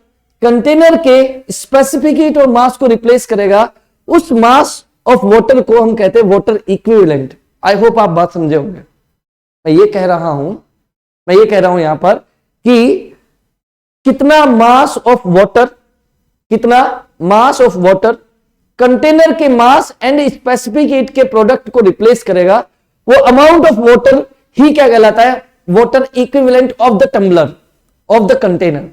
कंटेनर के स्पेसिफिक हीट और मास को रिप्लेस करेगा, उस मास ऑफ वाटर को हम कहते हैं वाटर इक्विवेलेंट। आई होप आप बात समझे होंगे। मैं ये कह रहा हूं यहां पर कि कितना मास ऑफ वाटर कंटेनर के मास एंड स्पेसिफिक हीट के प्रोडक्ट को रिप्लेस करेगा, वो अमाउंट ऑफ वाटर ही क्या कहलाता है, water equivalent of the tumbler of the container,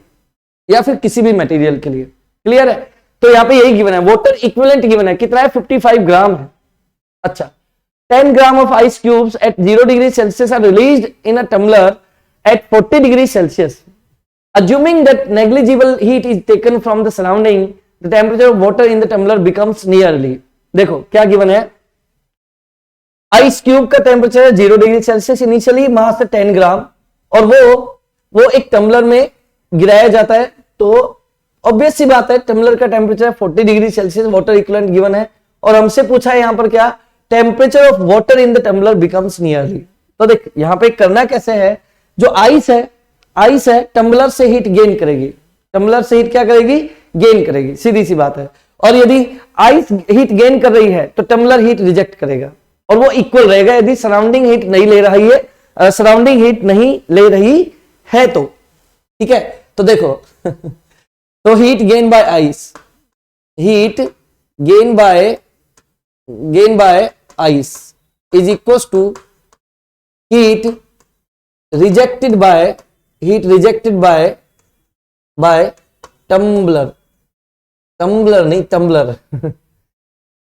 या फिर किसी भी मटेरियल के लिए। क्लियर है? तो यहां पे यही गिवन है, वाटर इक्विवेलेंट गिवन है, कितना है, 55 ग्राम है। अच्छा, 10 gram of ice cubes at 0 degree Celsius are released in a tumbler at 40 degree Celsius. Assuming that negligible heat is taken from the surrounding, the temperature of water in the tumbler becomes nearly. देखो क्या given है, ice cube का temperature है 0 degree Celsius, initially मास है 10 ग्राम, और वो एक tumbler में गिराया जाता है। तो ऑब्वियस सी बात है, टम्बलर का temperature 40 degree Celsius, water equivalent given है, और हमसे पूछा है यहां पर क्या, temperature of water in the tumbler becomes nearly. तो देख यहां पे करना कैसे है, जो आइस है टम्बलर से हीट गेन करेगी, टम्बलर से हीट क्या करेगी, गेन करेगी, सीधी सी बात है। और यदि आइस हीट गेन कर रही है तो टम्बलर हीट रिजेक्ट करेगा, और वो इक्वल रहेगा यदि सराउंडिंग हीट नहीं ले रही है, तो ठीक है। तो देखो तो heat gain by ice, heat gain by ice is equal to heat rejected by tumbler नहीं tumbler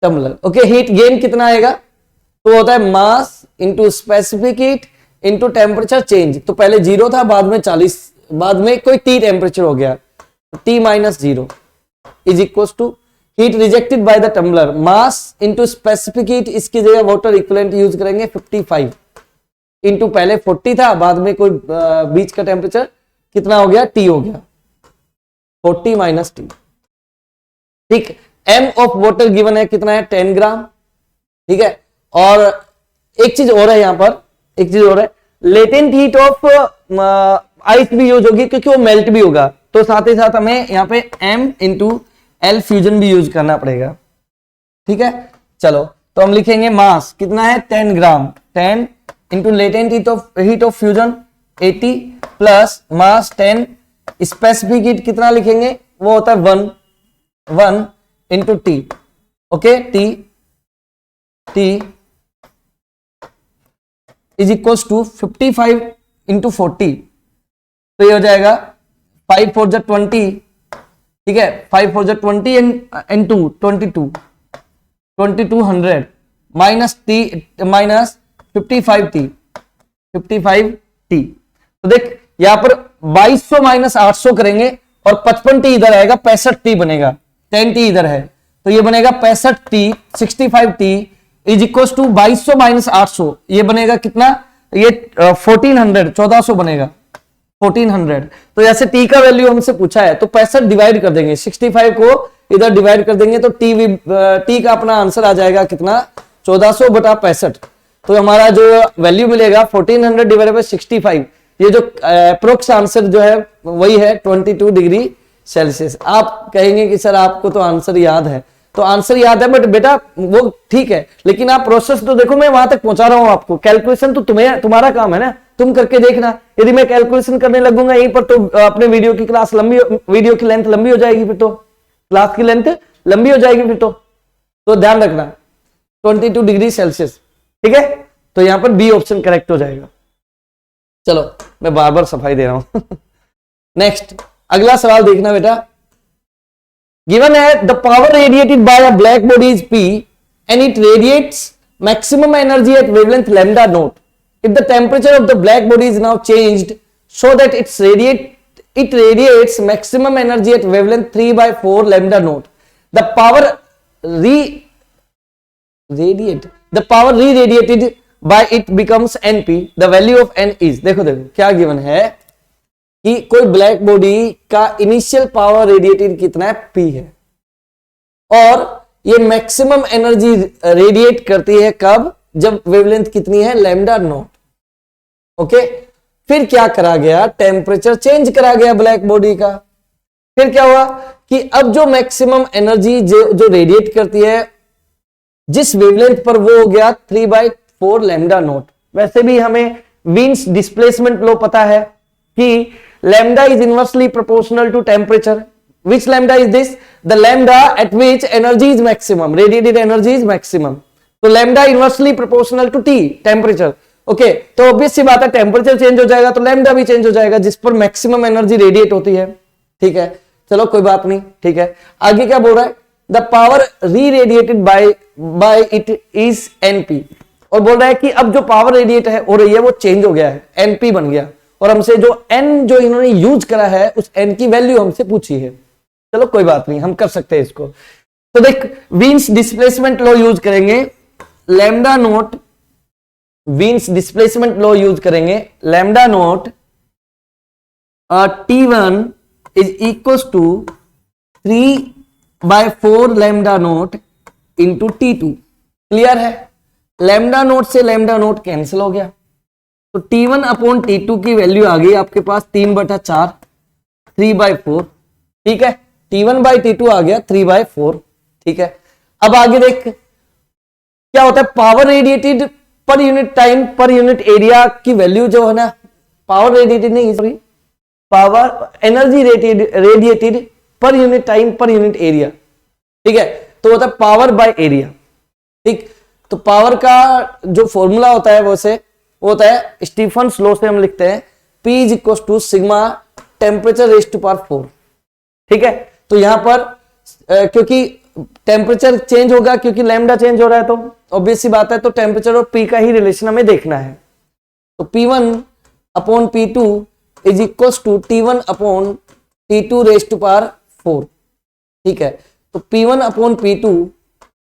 tumbler. Okay, heat gain कितना आएगा, तो होता है mass into specific heat into temperature change. तो पहले 0 था, बाद में 40, बाद में कोई T टेम्परेचर हो गया, T minus 0 is equal to heat rejected by the tumbler, mass into specific heat, इसकी जगह वाटर इक्विवेलेंट यूज करेंगे 55 इंटू पहले 40 था, बाद में कोई बीच का टेम्परेचर कितना हो गया, T हो गया, 40 माइनस T। ठीक, M ऑफ वाटर गिवन है कितना है, 10 ग्राम, ठीक है। और एक चीज और है यहाँ पर, एक चीज और है, लेटेंट हीट ऑफ आइस भी यूज होगी क्योंकि वो मेल्ट भी होगा, तो साथ ही साथ हमें यहाँ पे m इंटू एल फ्यूजन भी यूज करना पड़ेगा। ठीक है, चलो तो हम लिखेंगे मास कितना है 10 gram, 10 into latent heat of fusion 80 plus mass 10, specific heat कितना लिखेंगे, वो होता है 1 into T. Okay, T is equal to 55 into 40, तो ये हो जाएगा 5 4 20, ठीक है, 5 4 20 and 2 2200 minus T minus 55t, तो देख यहां पर 2200 माइनस 800 करेंगे और 55t इधर आएगा, 65t बनेगा, 10t इधर है तो ये बनेगा 65t, 65t is equal to 2200 minus 800, ये बनेगा कितना, ये 1400 बनेगा, 1400। तो ऐसे टी का वैल्यू हमसे पूछा है तो 65 डिवाइड कर देंगे, 65 को इधर डिवाइड कर देंगे तो टी का अपना आंसर आ जाएगा कितना, 1400 बटा 65। तो हमारा जो वैल्यू मिलेगा 1400 डिवाइड बाय 65, ये जो अप्रोक्स आंसर जो है वही है 22 डिग्री सेल्सियस। आप कहेंगे कि सर आपको तो आंसर याद है, तो आंसर याद है बट बेटा वो ठीक है, लेकिन आप प्रोसेस तो देखो, मैं वहां तक पहुंचा रहा हूं आपको, कैलकुलेशन तो तुम्हारा काम है ना, तुम करके देखना। यदि मैं कैलकुलेशन करने लगूंगा यहीं पर तो अपने वीडियो की लेंथ लंबी हो जाएगी, फिर तो क्लास की लेंथ लंबी हो जाएगी फिर तो ध्यान रखना 22 डिग्री सेल्सियस। ठीक है, तो यहां पर बी ऑप्शन करेक्ट हो जाएगा। चलो मैं बार बार सफाई दे रहा हूं नेक्स्ट अगला सवाल देखना बेटा, गिवन है the power radiated by a black body is P and it radiates maximum energy at wavelength lambda naught. If the temperature of the black body is now changed so that it radiates maximum energy at wavelength 3/4 lambda naught, the power re-radiated by it becomes Np. The value of N is, देखो क्या given है कि कोई black body का initial power radiated कितना है, P है, और ये मैक्सिमम एनर्जी रेडिएट करती है कब, जब वेवलेंथ कितनी है, लैम्डा नॉट। ओके, फिर क्या करा गया, टेम्परेचर चेंज करा गया ब्लैक बॉडी का। फिर क्या हुआ कि अब जो मैक्सिमम एनर्जी जो रेडिएट करती है जिस वेवलेंथ पर, वो हो गया 3/4 लैम्डा नॉट। वैसे भी हमें वीन्स डिस्प्लेसमेंट लो पता है कि lambda is inversely proportional to temperature. Which lambda is this? The lambda at which energy is maximum, radiated energy is maximum. तो lambda inversely proportional to T, temperature. Okay, तो obvious सी बात है, टेम्परेचर चेंज हो जाएगा तो lambda भी change हो जाएगा, जिस पर मैक्सिमम एनर्जी रेडिएट होती है। ठीक है, चलो कोई बात नहीं। ठीक है, आगे क्या बोल रहा है, the power reradiated by it is Np, और बोल रहा है कि अब जो पावर रेडिएट हो रही है वो चेंज हो गया है, Np बन गया, और हमसे जो n जो इन्होंने यूज करा है उस n की वैल्यू हमसे पूछी है। चलो कोई बात नहीं, हम कर सकते हैं इसको। तो देख वीन्स डिस्प्लेसमेंट लॉ यूज करेंगे, lambda naught, Wien's displacement law use करेंगे, lambda naught T1 is equal to 3/4 lambda naught into T2। Clear है, लैम्डा नोट से लैम्डा नोट कैंसिल हो गया, तो T1 अपॉन T2 की वैल्यू आ गई आपके पास 3/4, 3/4। ठीक है, T1 बाई T2 आ गया 3/4। ठीक है, अब आगे देख क्या होता है, power radiated per unit time पर यूनिट एरिया की वैल्यू जो है ना, पावर रेडिएटेड नहीं, sorry, power energy radiated per unit time पर यूनिट एरिया। ठीक है, तो होता है पावर बाय एरिया। ठीक, तो पावर का जो फॉर्मूला होता है वो होता है स्टीफन्स लॉ से हम लिखते हैं P is equal to sigma temperature raise to power 4। ठीक है, तो यहां पर क्योंकि टेम्परेचर चेंज होगा, क्योंकि लैम्डा चेंज हो रहा है, तो ऑब्वियस सी बात है, तो टेम्परेचर और P का ही रिलेशन हमें देखना है। तो P1 upon P2 is equal to T1 upon T2 raise to power 4। ठीक है, तो P1 upon P2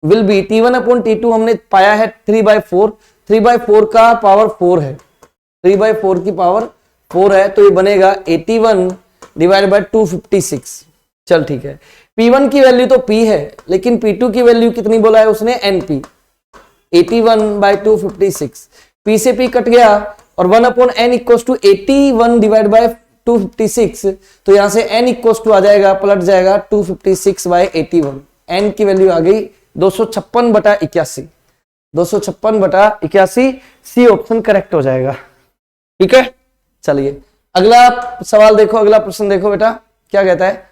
will be, T1 upon T2 हमने पाया है 3/4, 3/4 का पावर 4 है, 3/4 की पावर 4 है, तो ये बनेगा 81 डिवाइड बाय 256। चल ठीक है, P1 की वैल्यू तो P है, लेकिन P2 की वैल्यू कितनी बोला है उसने, Np। 81/256, P से P कट गया और 1/n equals to 81 divide by 256, तो यहां से n इक्वल्स टू आ जाएगा, पलट जाएगा 256/81, n की वैल्यू आ गई 256/81, 256/81, सी ऑप्शन करेक्ट हो जाएगा। ठीक है, चलिए अगला सवाल देखो, अगला प्रश्न देखो बेटा, क्या कहता है।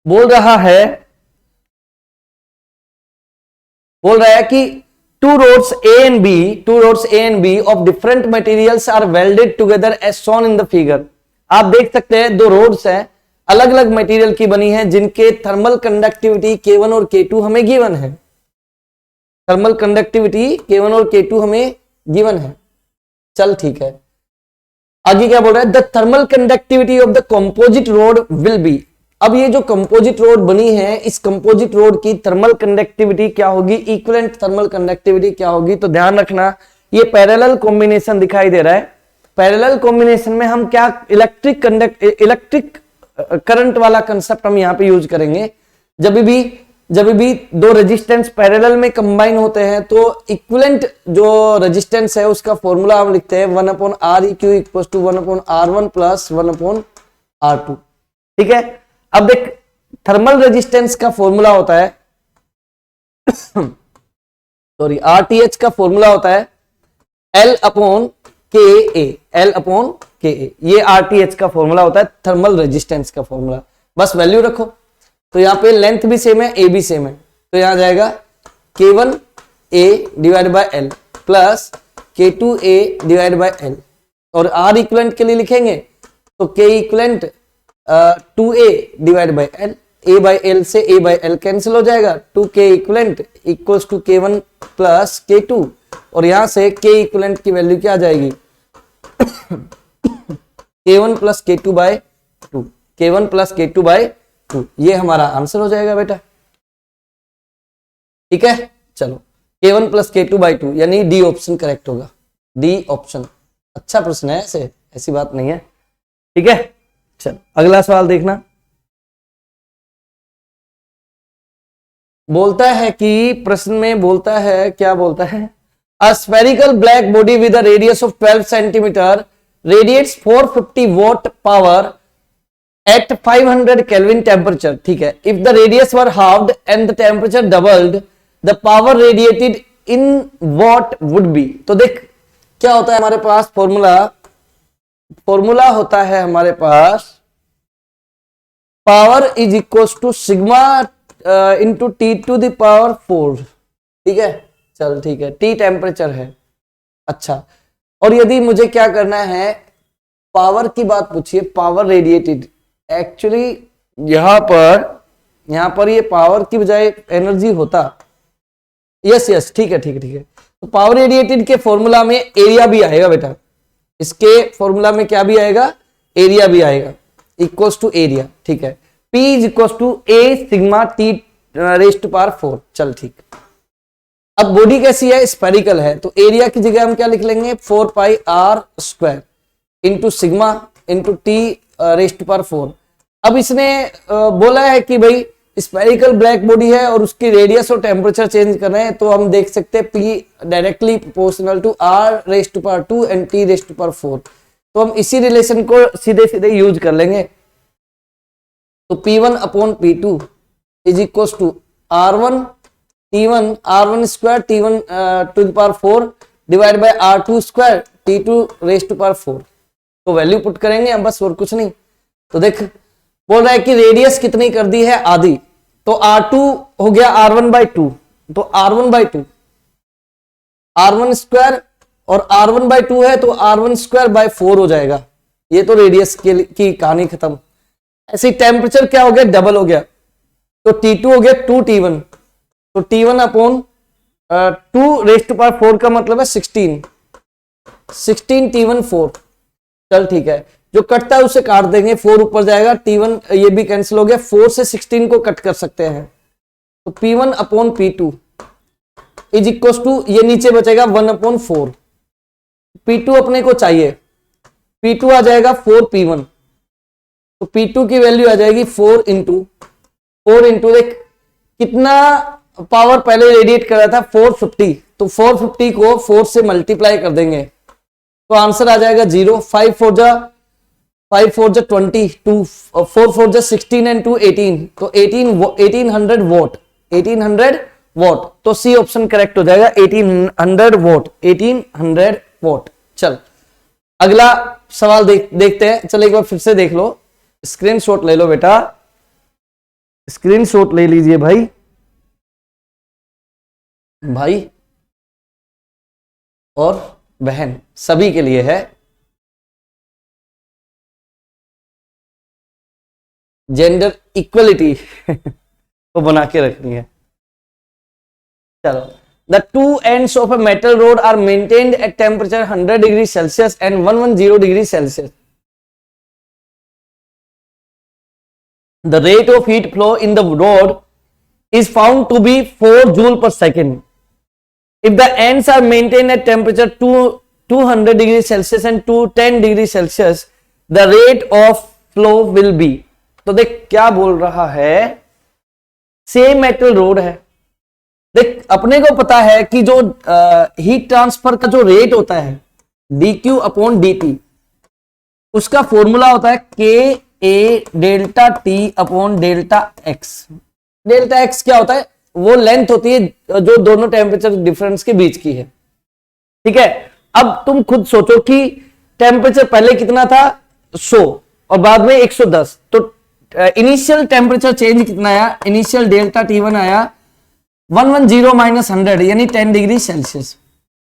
बोल रहा है कि two rods A and B of different materials are welded together as shown in the figure। आप देख सकते हैं दो रोड्स हैं, अलग अलग मटेरियल की बनी है, जिनके थर्मल कंडक्टिविटी K1 और K2 हमें गिवन है। थर्मल कंडक्टिविटी K1 और K2 हमें गिवन है। चल ठीक है, आगे क्या बोल रहा है, the thermal conductivity of the composite road will be. अब ये जो कंपोजिट रोड बनी है, इस कंपोजिट रोड की थर्मल कंडक्टिविटी क्या होगी, इक्विवेलेंट थर्मल कंडक्टिविटी क्या होगी। तो ध्यान रखना, ये पैरेलल कॉम्बिनेशन दिखाई दे रहा है। पैरेलल कॉम्बिनेशन में हम क्या इलेक्ट्रिक करंट वाला कंसेप्ट हम यहाँ पे यूज करेंगे। जब भी दो रेजिस्टेंस पैरेलल में कंबाइन होते हैं तो इक्विवेलेंट जो रेजिस्टेंस है उसका फॉर्मूला हम लिखते हैं 1/Req equals to 1/R1 plus 1/R2। ठीक है, अब देख थर्मल रेजिस्टेंस का फॉर्मूला होता है सॉरी RTH का फॉर्मूला होता है L/KA, ये RTH का फॉर्मूला होता है, थर्मल रेजिस्टेंस का फॉर्मूला। बस वैल्यू रखो, तो यहाँ पे लेंथ भी सेम है, ए भी सेम है, तो यहाँ जाएगा K1A divide by L plus K2A divide by L, और R इक्विवेलेंट के लिए लिखेंगे तो K equivalent 2A divide by L, A by L से A बाय L कैंसिल हो जाएगा, 2K equivalent equals to K1 plus K2, और यहां से K इक्विवेलेंट की वैल्यू क्या आ जाएगी K1 plus K2 bye 2, K1 plus K2 bye 2, ये हमारा आंसर हो जाएगा बेटा। ठीक है, चलो K1 प्लस K2 बाय 2 यानी डी ऑप्शन करेक्ट होगा, डी ऑप्शन। अच्छा प्रश्न है, ऐसी बात नहीं है। ठीक है, चल अगला सवाल देखना। बोलता है कि प्रश्न में बोलता है, क्या बोलता है, a spherical black body with a radius of 12 centimetre radiates 450 watt power at 500 kelvin temperature. ठीक है, if the radius were halved and the temperature doubled the power radiated in watt would be. तो देख क्या होता है हमारे पास, formula होता है हमारे पास power is equal to sigma into T to the power 4। ठीक है, चल ठीक है, टी टेम्परेचर है। अच्छा, और यदि मुझे क्या करना है, पावर की बात पूछिए, पावर रेडिएटेड, एक्चुअली यहां पर ये पावर की बजाय एनर्जी होता। यस ठीक है, तो पावर रेडिएटेड के फॉर्मूला में एरिया भी आएगा बेटा, इसके फॉर्मूला में क्या भी आएगा, एरिया भी आएगा, इक्वल्स टू एरिया। ठीक है, P is equals to A sigma T raise to power 4। चल ठीक, अब बॉडी कैसी है, स्फेरिकल है, तो एरिया की जगह हम क्या लिख लेंगे, 4πr² into sigma into T raise to power 4। अब इसने बोला है कि भाई स्फेरिकल ब्लैक बॉडी है और उसकी रेडियस और टेम्परेचर चेंज कर रहे हैं, तो हम देख सकते हैं P directly proportional to R raise to power 2 and T raise to power 4। तो हम इसी रिलेशन को सीधे यूज कर लेंगे। तो P1/P2 is equal to R1 square T1 to the power 4 divide by R2 square T2 raise to power 4। तो value put करेंगे हम, बस और कुछ नहीं। तो देख बोल रहा है कि रेडियस कितनी कर दी है, आधी, तो R2 हो गया R1/2, तो R1/2 R1 स्क्वायर और R1/2 है तो R1 स्क्वायर बाय 4 हो जाएगा। ये तो रेडियस की कहानी खत्म। ऐसे टेम्परेचर क्या हो गया, डबल हो गया, तो T2 हो गया 2T1, तो T1/2 रेज़ टू पावर 4 का मतलब है 16 T1 4। चल ठीक है, जो कटता है उसे काट देंगे, 4 ऊपर जाएगा, T1 ये भी कैंसिल हो गया, 4 से 16 को कट कर सकते हैं, तो P1/P2 इज इक्वल टू, ये नीचे बचेगा 1/4। P2 अपने को चाहिए, P2 आ जाएगा 4P1, तो P2 की वैल्यू आ जाएगी 4 इंटू देख कितना पावर पहले रेडिएट कर रहा था 450, तो 450 को 4 से मल्टीप्लाई कर देंगे तो आंसर आ जाएगा 0। 5 4 जा 20, 2 4 4 जा 16 एंड 2 18, तो 1800 वोट, 1800 वोट, तो सी ऑप्शन करेक्ट हो जाएगा, 1800 वोट, 1800 वोट। चल अगला सवाल देखते हैं। चल एक बार फिर से देख लो, स्क्रीनशॉट ले लो बेटा, स्क्रीनशॉट ले लीजिए भाई और बहन, सभी के लिए है। जेंडर इक्वलिटी को बना के रखनी है। चलो, the two ends of a metal rod are maintained at temperature 100 degree Celsius and 110 degree Celsius. The rate of heat flow in the rod is found to be 4 joule per second. If the ends are maintained at temperature 200 degree Celsius and 210 degree Celsius, the rate of flow will be. तो देख क्या बोल रहा है, same metal road है। देख अपने को पता है कि जो हीट ट्रांसफर का जो रेट होता है dq अपॉन dt, उसका फॉर्मूला होता है K A delta T upon delta X. Delta X क्या होता है, वो लेंथ होती है जो दोनों टेम्परेचर डिफरेंस के बीच की है। ठीक है, अब तुम खुद सोचो कि टेम्परेचर पहले कितना था 100 और बाद में 110, तो इनिशियल टेम्परेचर चेंज कितना आया, इनिशियल डेल्टा T1 आया 110 माइनस 100 यानी 10 डिग्री सेल्सियस।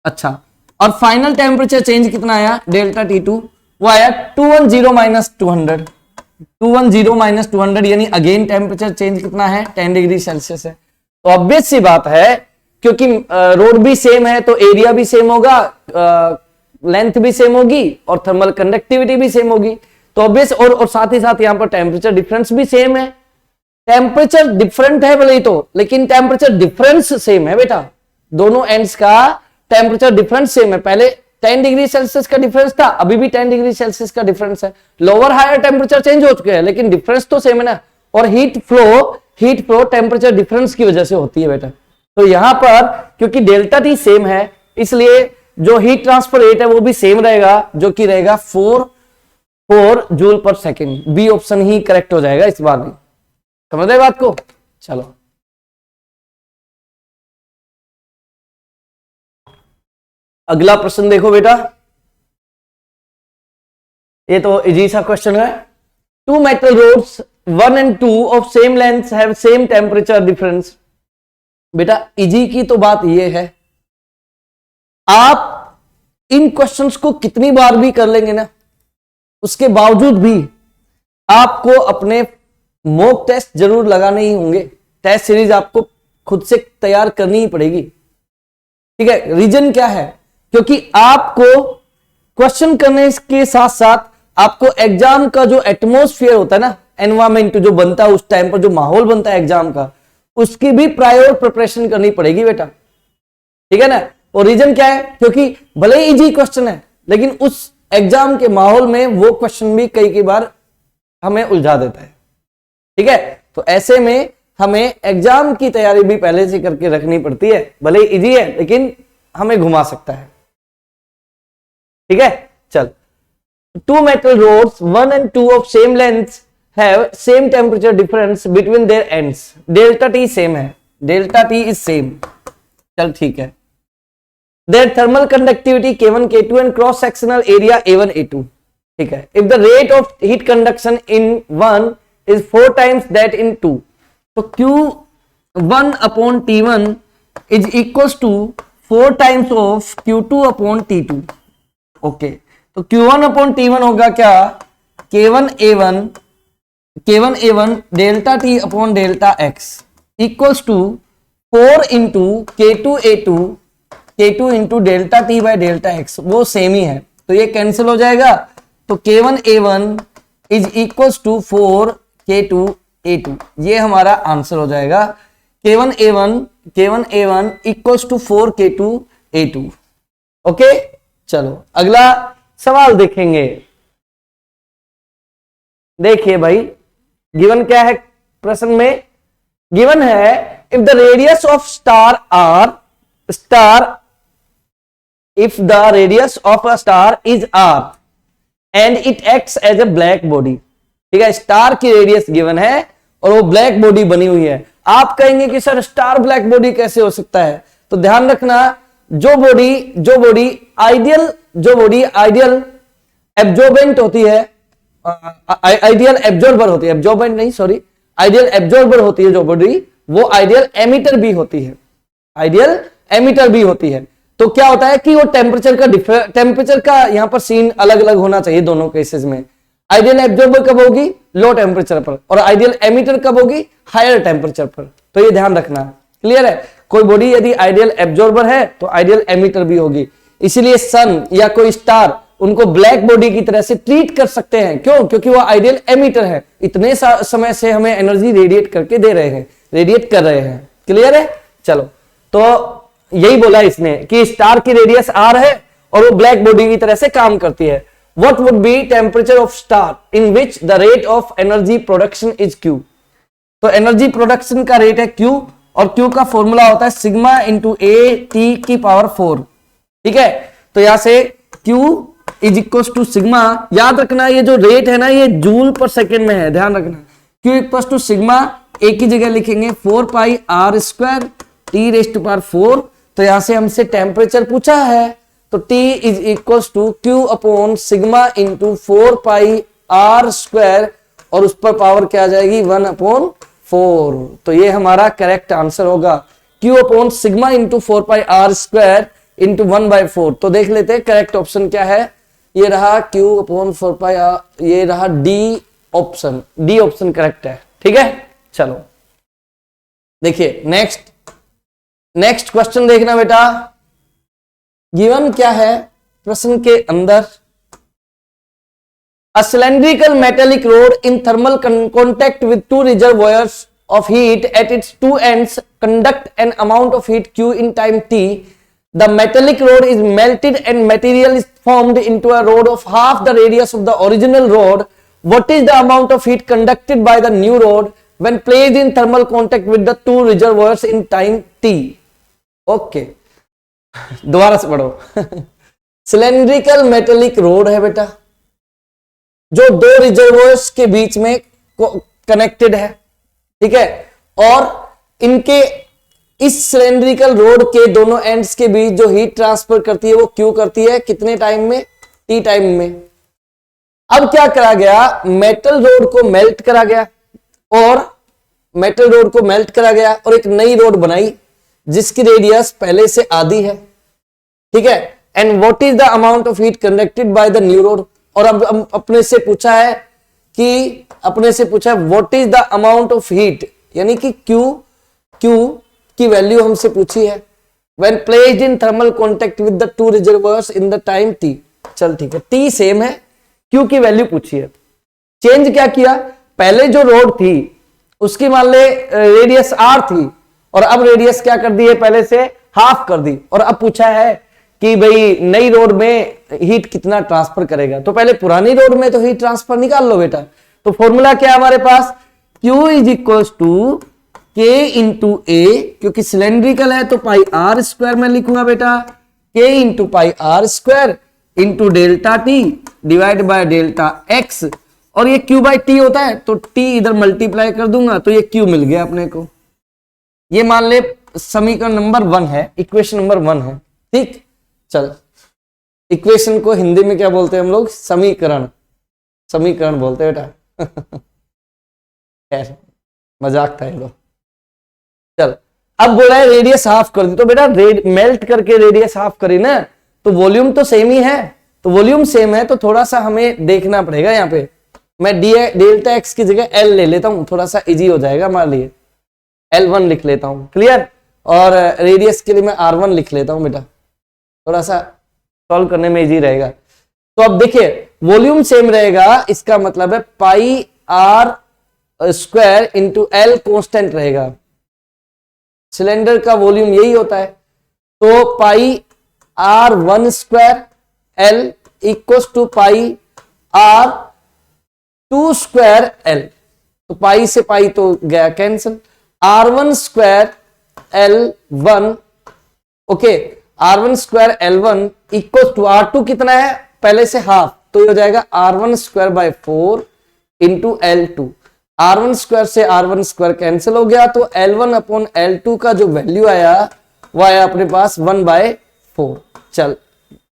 अच्छा, और फाइनल टेम्परेचर चेंज कितना आया डेल्टा T2, वो आया 210 माइनस 200, 210 माइनस 200 यानी अगेन टेम्परेचर चेंज कितना है 10 डिग्री सेल्सियस है। तो ऑब्वियस सी बात है, क्योंकि रोड भी सेम है तो एरिया भी सेम होगा, लेंथ भी सेम होगी और थर्मल कंडक्टिविटी भी सेम होगी। तो ऑब्वियस, और साथ ही साथ यहाँ पर टेम्परेचर डिफरेंस भी सेम है। टेम्परेचर डिफरेंट है भले ही तो, लेकिन टेम्परेचर डिफरेंस सेम है बेटा, दोनों एंड्स का टेम्परेचर डिफरेंस सेम है। पहले 10 डिग्री सेल्सियस का डिफरेंस था, अभी भी 10 डिग्री सेल्सियस का डिफरेंस है। लोअर हायर टेम्परेचर चेंज हो चुके हैं लेकिन डिफरेंस तो सेम है ना। और हीट फ्लो टेम्परेचर डिफरेंस की वजह से होती है बेटा। तो यहां पर क्योंकि डेल्टा टी सेम है, इसलिए जो हीट ट्रांसफर रेट है वो भी सेम रहेगा, जो कि रहेगा 4 joule per second. B option ही करेक्ट हो जाएगा इस बार भी। समझ रहे बात को? चलो अगला प्रश्न देखो बेटा, ये तो इजी सा क्वेश्चन है। Two metal rods 1 and 2 of same length have same temperature difference. बेटा इजी की तो बात ये है, आप इन क्वेश्चंस को कितनी बार भी कर लेंगे ना, उसके बावजूद भी आपको अपने मॉक टेस्ट जरूर लगाने ही होंगे। टेस्ट सीरीज आपको खुद से तैयार करनी ही पड़ेगी। ठीक है, रीजन क्या है, क्योंकि आपको क्वेश्चन करने के साथ साथ आपको एग्जाम का जो एटमॉस्फेयर होता है ना, एनवायरमेंट जो बनता है उस टाइम पर, जो माहौल बनता है एग्जाम का, उसकी भी प्रायर प्रिपरेशन करनी पड़ेगी बेटा। ठीक है ना। और रीजन क्या है, क्योंकि भले ही इजी क्वेश्चन है लेकिन उस एग्जाम के माहौल में वो क्वेश्चन भी कई बार हमें उलझा देता है। ठीक है, तो ऐसे में हमें एग्जाम की तैयारी भी पहले से करके रखनी पड़ती है। भले ही इजी है लेकिन हमें घुमा सकता है। ठीक है, चल, to metal rods 1 and 2 of same length have same temperature difference between their ends. Delta T same है, डेल्टा टी इज सेम। चल ठीक है। Their thermal conductivity K1 K2 and cross sectional area A1 A2. ठीक है। If the rate of heat conduction in 1 is 4 times that in 2, तो Q1 upon T1 is equals to 4 times of Q2 upon T2. Okay, तो Q1 upon T1 होगा क्या, K1 A1 delta T upon delta X equals to 4 into K2 A2 K2 into delta T by delta X, वो same ही है तो ये cancel हो जाएगा। तो K1 A1 is equals to 4 K2 A2, ये हमारा आंसर हो जाएगा। K1 A1 equals to 4 K2 A2। Okay, चलो अगला सवाल देखेंगे। देखिए भाई, गिवन क्या है प्रश्न में, गिवन है if the radius of star if the radius of a star is r and it acts as a black body, ठीक है, स्टार की रेडियस गिवन है और वो ब्लैक बॉडी बनी हुई है। आप कहेंगे कि सर स्टार ब्लैक बॉडी कैसे हो सकता है, तो ध्यान रखना, जो बॉडी आइडियल एब्जॉर्बेंट होती है, आइडियल एब्जॉर्बर होती है, एब्जॉर्बेंट नहीं सॉरी, आइडियल एब्जॉर्बर होती है जो बॉडी, वो आइडियल एमिटर भी होती है, आइडियल एमिटर भी होती है। तो क्या होता है कि वो टेम्परेचर का यहां पर सीन अलग अलग होना चाहिए दोनों केसेस में। आइडियल एब्जॉर्बर कब होगी, लो टेम्परेचर पर, और आइडियल एमिटर कब होगी, हायर टेम्परेचर पर। तो ये ध्यान रखना, क्लियर है। कोई बॉडी यदि आइडियल एब्जॉर्बर है तो आइडियल एमिटर भी होगी। इसीलिए सन या कोई स्टार उनको ब्लैक बॉडी की तरह से ट्रीट कर सकते हैं, क्यों, क्योंकि वो आइडियल एमिटर है, इतने समय से हमें एनर्जी रेडिएट करके दे रहे हैं, रेडिएट कर रहे हैं, क्लियर है। चलो, तो यही बोला इसने कि स्टार की रेडियस आर है और वो ब्लैक बॉडी की तरह से काम करती है। What would be temperature of star in which the rate of energy production is Q. तो एनर्जी प्रोडक्शन का रेट है क्यू, और क्यू का फॉर्मूला होता है सिग्मा इंटू ए टी की पावर 4, ठीक है। तो यहां से Q is equal to sigma, याद रखना ये जो रेट है ना ये जूल पर सेकेंड में है, ध्यान रखना। Q equal to sigma, A की जगह लिखेंगे 4 pi R square T raised to power 4। तो यहां से हमसे टेम्परेचर पूछा है, तो T इज इक्वल टू Q upon sigma into 4 pi R square, और उस पर पावर क्या आ जाएगी 1/4। तो ये हमारा करेक्ट आंसर होगा, Q upon sigma into 4 pi R square into 1/4। तो देख लेते हैं करेक्ट ऑप्शन क्या है, ये रहा Q अपॉन 4 पाई आर, ये रहा डी ऑप्शन करेक्ट है, ठीक है। चलो देखिए नेक्स्ट क्वेश्चन देखना बेटा, गिवन क्या है प्रश्न के अंदर, a cylindrical metallic rod in thermal contact with 2 reservoirs of heat at its 2 ends conduct an amount of heat q in time t. The metallic rod is melted and material is formed into a rod of half the radius of the original rod. What is the amount of heat conducted by the new rod when placed in thermal contact with the 2 reservoirs in time t? Okay, दोबारा से पढ़ो। Cylindrical metallic road है बेटा, जो 2 reservoirs के बीच में connected है, ठीक है, और इनके इस सिलेंड्रिकल रोड के दोनों एंड्स के बीच जो हीट ट्रांसफर करती है वो क्यों करती है, कितने टाइम में, टी टाइम में। अब क्या करा गया, मेटल रोड को मेल्ट करा गया, और एक नई रोड बनाई जिसकी रेडियस पहले से आधी है, ठीक है। And what is the amount of heat conducted by the new rod, और अब अपने से पूछा है what is the amount of heat, यानी कि क्यू की वैल्यू हमसे पूछी है when placed in thermal contact with the 2 reservoirs in the time T. चल ठीक है, टी सेम है, क्यू की वैल्यू पूछी है। चेंज क्या किया, पहले जो रोड थी उसकी मान ले रेडियस आर थी, और अब रेडियस क्या कर दी है, पहले से हाफ कर दी, और अब पूछा है कि भाई नई रोड में हीट कितना ट्रांसफर करेगा। तो पहले पुरानी रोड में तो हीट ट्रांसफर निकाल लो बेटा। तो फॉर्मूला क्या है हमारे पास, Q is equal to K into A, क्योंकि सिलेंड्रिकल है तो पाई आर स्क्वायर में लिखूंगा बेटा, K into pi R square into delta T divide by delta X, और ये Q बाई टी होता है तो T इधर मल्टीप्लाई कर दूंगा तो ये Q मिल गया अपने को। ये मान ले समीकरण नंबर 1 है, इक्वेशन नंबर 1 है, ठीक। चल, इक्वेशन को हिंदी में क्या बोलते हैं हम लोग, समीकरण बोलते हैं बेटा। खैर मजाक था ये तो। चल, अब बोला है रेडियस हाफ कर दी, तो बेटा मेल्ट करके रेडियस हाफ करी ना, तो वॉल्यूम तो सेम ही है, तो वॉल्यूम सेम है तो थोड़ा सा हमें देखना पड़ेगा। यहाँ पे मैं डेल्टा एक्स की जगह एल ले लेता हूं, थोड़ा सा इजी हो जाएगा हमारे लिए। L1 लिख लेता हूं, क्लियर, और रेडियस के लिए मैं R1 लिख लेता हूं बेटा, थोड़ा सा सॉल्व करने में इजी रहेगा। तो अब देखिए वॉल्यूम सेम रहेगा, इसका मतलब है pi R square into L constant रहेगा। सिलेंडर का वॉल्यूम यही होता है, तो pi R1 square L equal to pi R2 square L, तो पाई से पाई तो गया cancel, R1 square L1, okay, R1 square L1 equal to R2 कितना है पहले से हाफ, तो ये हो जाएगा R1 square by 4 into L2। R1 square से R1 स्क्वायर कैंसिल हो गया, तो L1 अपॉन L2 का जो वैल्यू आया वो आया अपने पास 1/4। चल,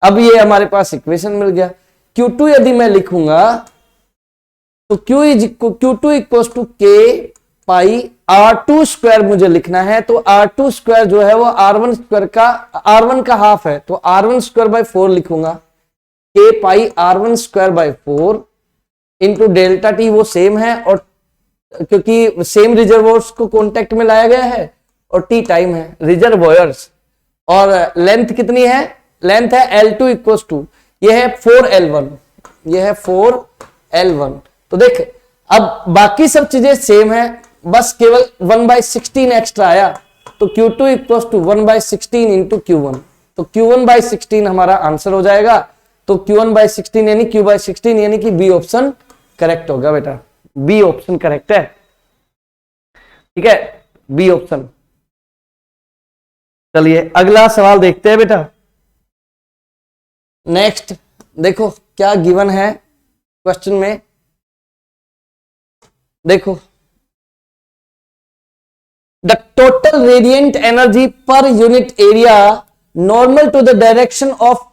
अब ये हमारे पास इक्वेशन मिल गया। Q2 यदि मैं लिखूंगा तो Q2 इक्वल टू K पाई R2 स्क्वायर मुझे लिखना है, तो R2 स्क्वायर जो है वो R1 स्क्वायर का R1 का हाफ है, तो R1 स्क्वायर बाय 4 लिखूंगा। K pi R1 square by 4 into delta T, वो सेम है, और क्योंकि सेम रिजर्वोयर्स को कॉन्टेक्ट में लाया गया है और टी टाइम है रिजर्वोयर्स, और लेंथ कितनी है, लेंथ है L2 इक्वल टू, ये है 4L1, ये है 4L1। तो देख अब बाकी सब चीजें सेम है, बस केवल 1/16 एक्स्ट्रा आया, तो Q2 equal to 1/16 into Q1, तो Q1/16 हमारा आंसर हो जाएगा। तो Q1/16 यानी Q/16 यानी कि बी ऑप्शन करेक्ट होगा बेटा, बी ऑप्शन करेक्ट है, ठीक है, बी ऑप्शन। चलिए अगला सवाल देखते हैं बेटा। नेक्स्ट देखो क्या गिवन है क्वेश्चन में, देखो the total radiant energy per unit area normal to the direction of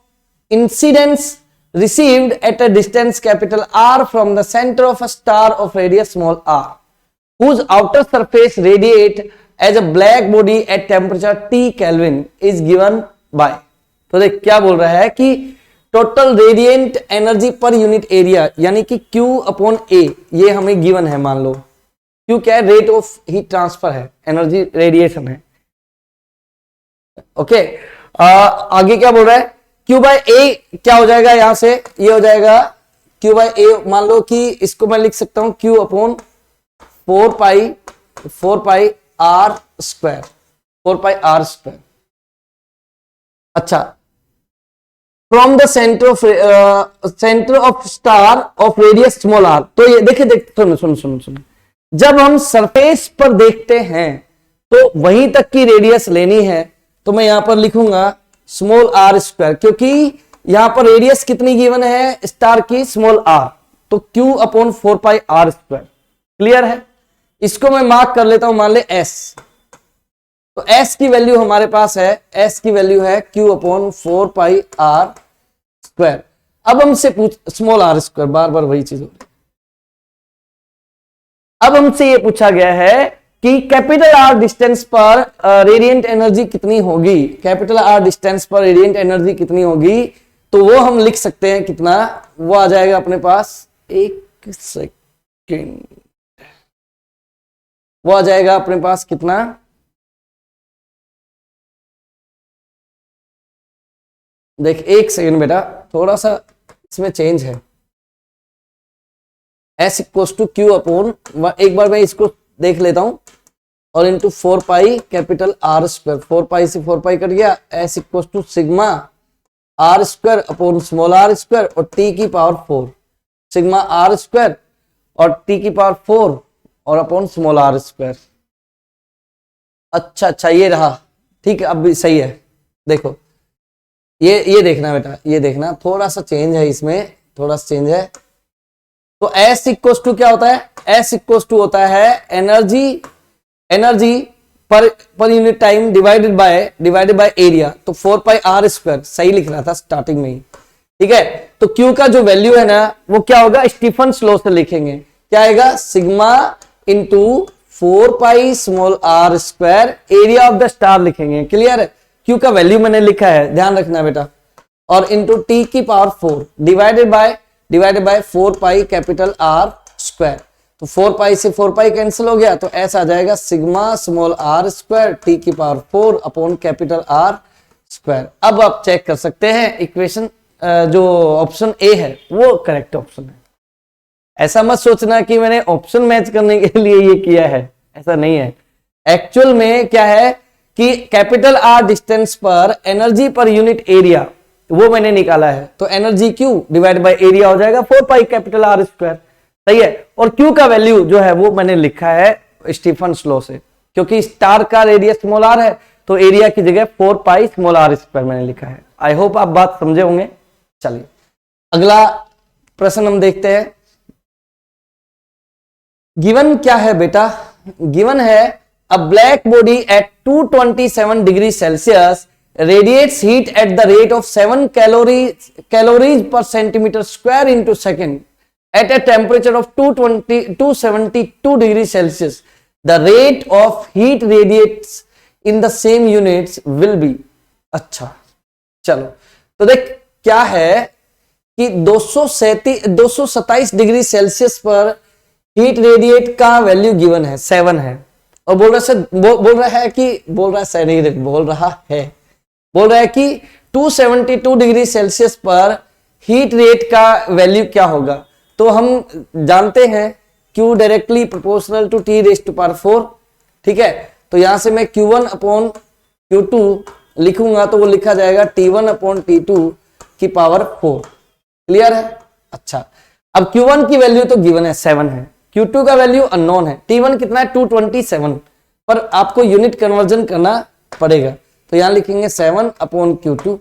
incidence received at a distance capital R from the center of a star of radius small r, whose outer surface radiate as a black body at temperature T Kelvin is given by। तो देख क्या बोल रहा है कि total radiant energy per unit area यानी कि Q upon A ये हमें गिवन है, मान लो Q क्या है, रेट ऑफ हीट ट्रांसफर है, एनर्जी रेडिएशन है, ओके। आगे क्या बोल रहा है, Q बाय ए क्या हो जाएगा, यहां से ये हो जाएगा Q बाय ए, मान लो कि इसको मैं लिख सकता हूं Q अपॉन 4 पाई R स्क्वायर, 4 पाई R स्क्वायर। अच्छा, from the centre of star of radius small r, तो ये देखिए सुन, जब हम सरफेस पर देखते हैं तो वहीं तक की रेडियस लेनी है, तो मैं यहां पर लिखूंगा स्मॉल r स्क्वायर, क्योंकि यहां पर रेडियस कितनी गिवन है स्टार की, स्मॉल r, तो Q अपॉन 4 पाई R स्क्वायर। क्लियर है, इसको मैं मार्क कर लेता हूं, मान ले S, तो S की वैल्यू हमारे पास है, S की वैल्यू है Q अपॉन 4 पाई R स्क्वायर। अब हमसे पूछ स्मॉल r स्क्वायर, बार बार वही चीज हो रही है। अब हमसे ये पूछा गया है कि कैपिटल R डिस्टेंस पर रेडिएंट एनर्जी कितनी होगी, कैपिटल R डिस्टेंस पर रेडिएंट एनर्जी कितनी होगी, तो वो हम लिख सकते हैं कितना, वो आ जाएगा अपने पास, एक सेकेंड, वो आ जाएगा अपने पास कितना, देख एक सेकेंड बेटा, थोड़ा सा इसमें चेंज है। S equals to Q upon, एक बार मैं इसको देख लेता हूं, और into 4 pi capital R square, 4 pi से 4 पाई कट गया, S equals to sigma R square upon small r square और T की पावर 4, सिग्मा R स्क्वायर और T की पावर 4 और अपॉन स्मॉल r स्क्वायर। अच्छा ये रहा, ठीक है, अब भी सही है। देखो ये देखना बेटा, ये देखना, थोड़ा सा चेंज है इसमें, थोड़ा सा चेंज है। तो S इक्वल्स टू क्या होता है, S इक्वल्स टू होता है energy per unit time divided by area, तो 4 पाई R स्क्वायर सही लिख रहा था स्टार्टिंग में ही, ठीक है। तो Q का जो वैल्यू है ना वो क्या होगा, स्टीफन्स लॉ से लिखेंगे, क्या आएगा, sigma into 4 pi small R square area of the star लिखेंगे। क्लियर है, Q का वैल्यू मैंने लिखा है, ध्यान रखना बेटा, और इंटू T की power 4 divided by 4 pi capital R square, तो 4 पाई से 4 पाई कैंसिल हो गया, तो ऐसा आ जाएगा sigma small R square T की power 4 upon capital R square. अब आप चेक कर सकते हैं इक्वेशन, जो ऑप्शन ए है वो करेक्ट ऑप्शन है। ऐसा मत सोचना कि मैंने ऑप्शन मैच करने के लिए ये किया है, ऐसा नहीं है। एक्चुअल में क्या है कि कैपिटल R डिस्टेंस पर एनर्जी पर यूनिट एरिया वो मैंने निकाला है, तो energy Q divide by area हो जाएगा 4 पाई कैपिटल R स्क्वायर, सही है। और Q का वैल्यू जो है वो मैंने लिखा है स्टीफन्स लॉ से, क्योंकि स्टार का रेडियस स्मॉल आर है तो एरिया की जगह 4 पाई स्मॉल आर स्क्वायर मैंने लिखा है। आई होप आप बात समझे होंगे। चलिए अगला प्रश्न हम देखते हैं। गिवन क्या है बेटा? गिवन है अ black body eight 227 degree Celsius radiates heat at the rate of 7 calories per centimeter square into second at a temperature of 272 degrees Celsius. The rate of heat radiates in the same units will be। अच्छा चलो तो देख क्या है कि 227 degree Celsius पर heat radiate का value given है 7 है और बोल रहा है कि 272 डिग्री सेल्सियस पर हीट रेट का वैल्यू क्या होगा। तो हम जानते हैं Q directly proportional to T raise to power 4। ठीक है, तो यहां से मैं Q1 अपॉन Q2 लिखूंगा तो वो लिखा जाएगा T1 अपॉन T2 की पावर 4। क्लियर है? अच्छा, अब Q1 की वैल्यू तो गिवन है 7 है, Q2 का वैल्यू अननोन है, T1 कितना है 227 पर आपको यूनिट कन्वर्जन करना पड़ेगा। तो यहां लिखेंगे 7 अपॉन Q2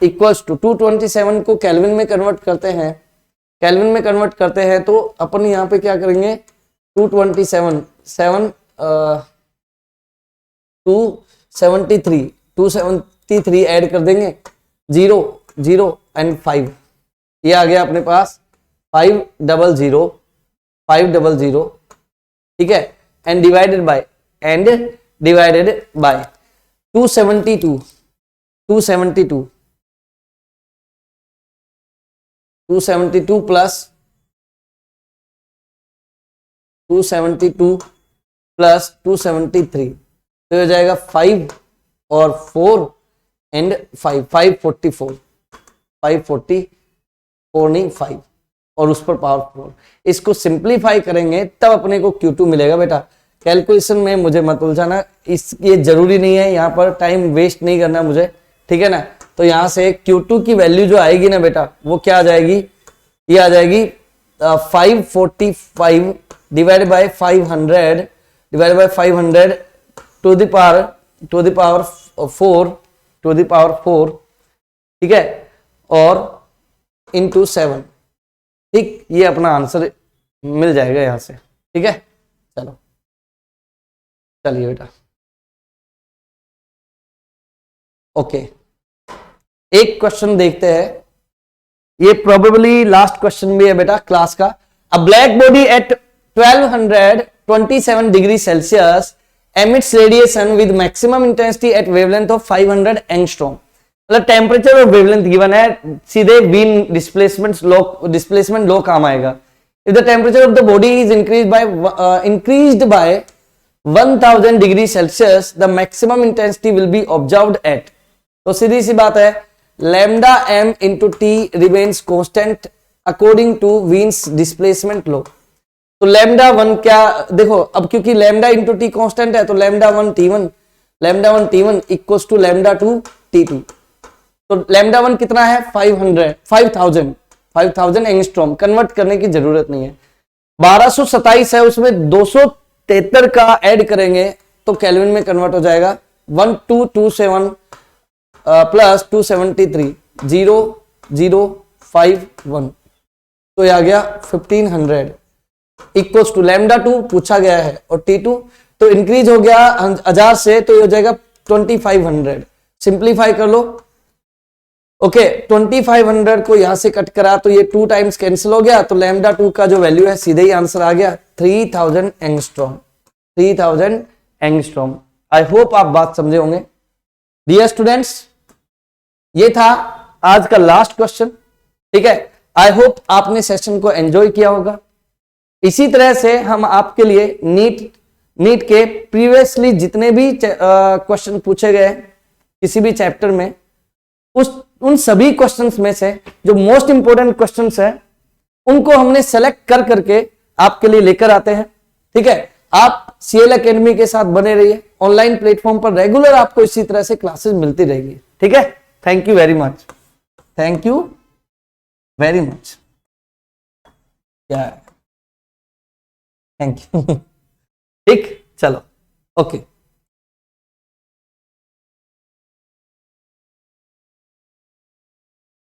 इक्वल्स टू 227 को केल्विन में कन्वर्ट करते हैं। केल्विन में कन्वर्ट करते हैं तो अपन यहां पे क्या करेंगे 273 ऐड कर देंगे 0 0 एंड 5, ये आ गया अपने पास 500 ठीक है, एंड डिवाइडेड बाय 272 प्लस 273 तो हो जाएगा 5 और 4 एंड 544 नहीं 5 और उस पर पावर 4। इसको सिंप्लीफाई करेंगे तब अपने को Q2 मिलेगा। बेटा कैलकुलेशन में मुझे मत उलझाना, ये जरूरी नहीं है, यहाँ पर टाइम वेस्ट नहीं करना मुझे, ठीक है ना। तो यहाँ से Q2 की वैल्यू जो आएगी ना बेटा वो क्या आ जाएगी, ये आ जाएगी 545 divide by 500 to the power 4 ठीक है, और इनटू 7। ठीक, ये अपना आंसर मिल जाएगा यहां से। ठीक है, चलिए बेटा ओके, एक क्वेश्चन देखते हैं, ये प्रोबेबली लास्ट क्वेश्चन भी है बेटा क्लास का। A black body at 1227 degree Celsius emits radiation with maximum intensity at wavelength of 500 angstrom. मतलब टेम्परेचर और वेवलेंथ गिवन है, सीधे बीम डिस्प्लेसमेंट लो काम आएगा। If the temperature of the body is increased by 1000 degree Celsius the maximum intensity will be observed at. तो सीधी सी बात है, lambda m into T remains constant according to Wien's displacement law. तो lambda 1 क्या, देखो अब क्योंकि लैम्डा इंटू टी कॉन्स्टेंट है तो lambda 1 T1 equals to lambda 2 T2। तो लैम्डा 1 कितना है 5000 एंगस्ट्रॉम, कन्वर्ट करने की जरूरत नहीं है। 1227 है, उसमें 273 का ऐड करेंगे तो केल्विन में कन्वर्ट हो जाएगा 1227 प्लस 273 0051, तो ये आ गया 1500 इक्वल्स टू लैम्डा 2 पूछा गया है और T2 तो इंक्रीज हो गया 1000 से तो ये हो जाएगा 2500। सिंप्लीफाई कर लो। ओके 2500 को यहां से कट करा तो ये 2 टाइम्स कैंसिल हो गया, तो लैम्डा 2 का जो वैल्यू है सीधे ही आंसर आ गया 3000 एंगस्ट्रॉम। आई होप आप बात समझे होंगे। डियर स्टूडेंट्स, ये था आज का लास्ट क्वेश्चन। ठीक है, आई होप आपने सेशन को एंजॉय किया होगा। इसी तरह से हम आपके लिए नीट के प्रीवियसली जितने भी क्वेश्चन पूछे गए किसी भी चैप्टर में, उन सभी क्वेश्चंस में से जो मोस्ट इंपोर्टेंट क्वेश्चंस है उनको हमने सेलेक्ट कर करके आपके लिए लेकर आते हैं। ठीक है, आप सीएल एकेडमी के साथ बने रहिए, ऑनलाइन प्लेटफॉर्म पर रेगुलर आपको इसी तरह से क्लासेस मिलती रहेगी। ठीक है, thank you very much, thank you very much. क्या है, थैंक यू। ठीक, चलो। Okay.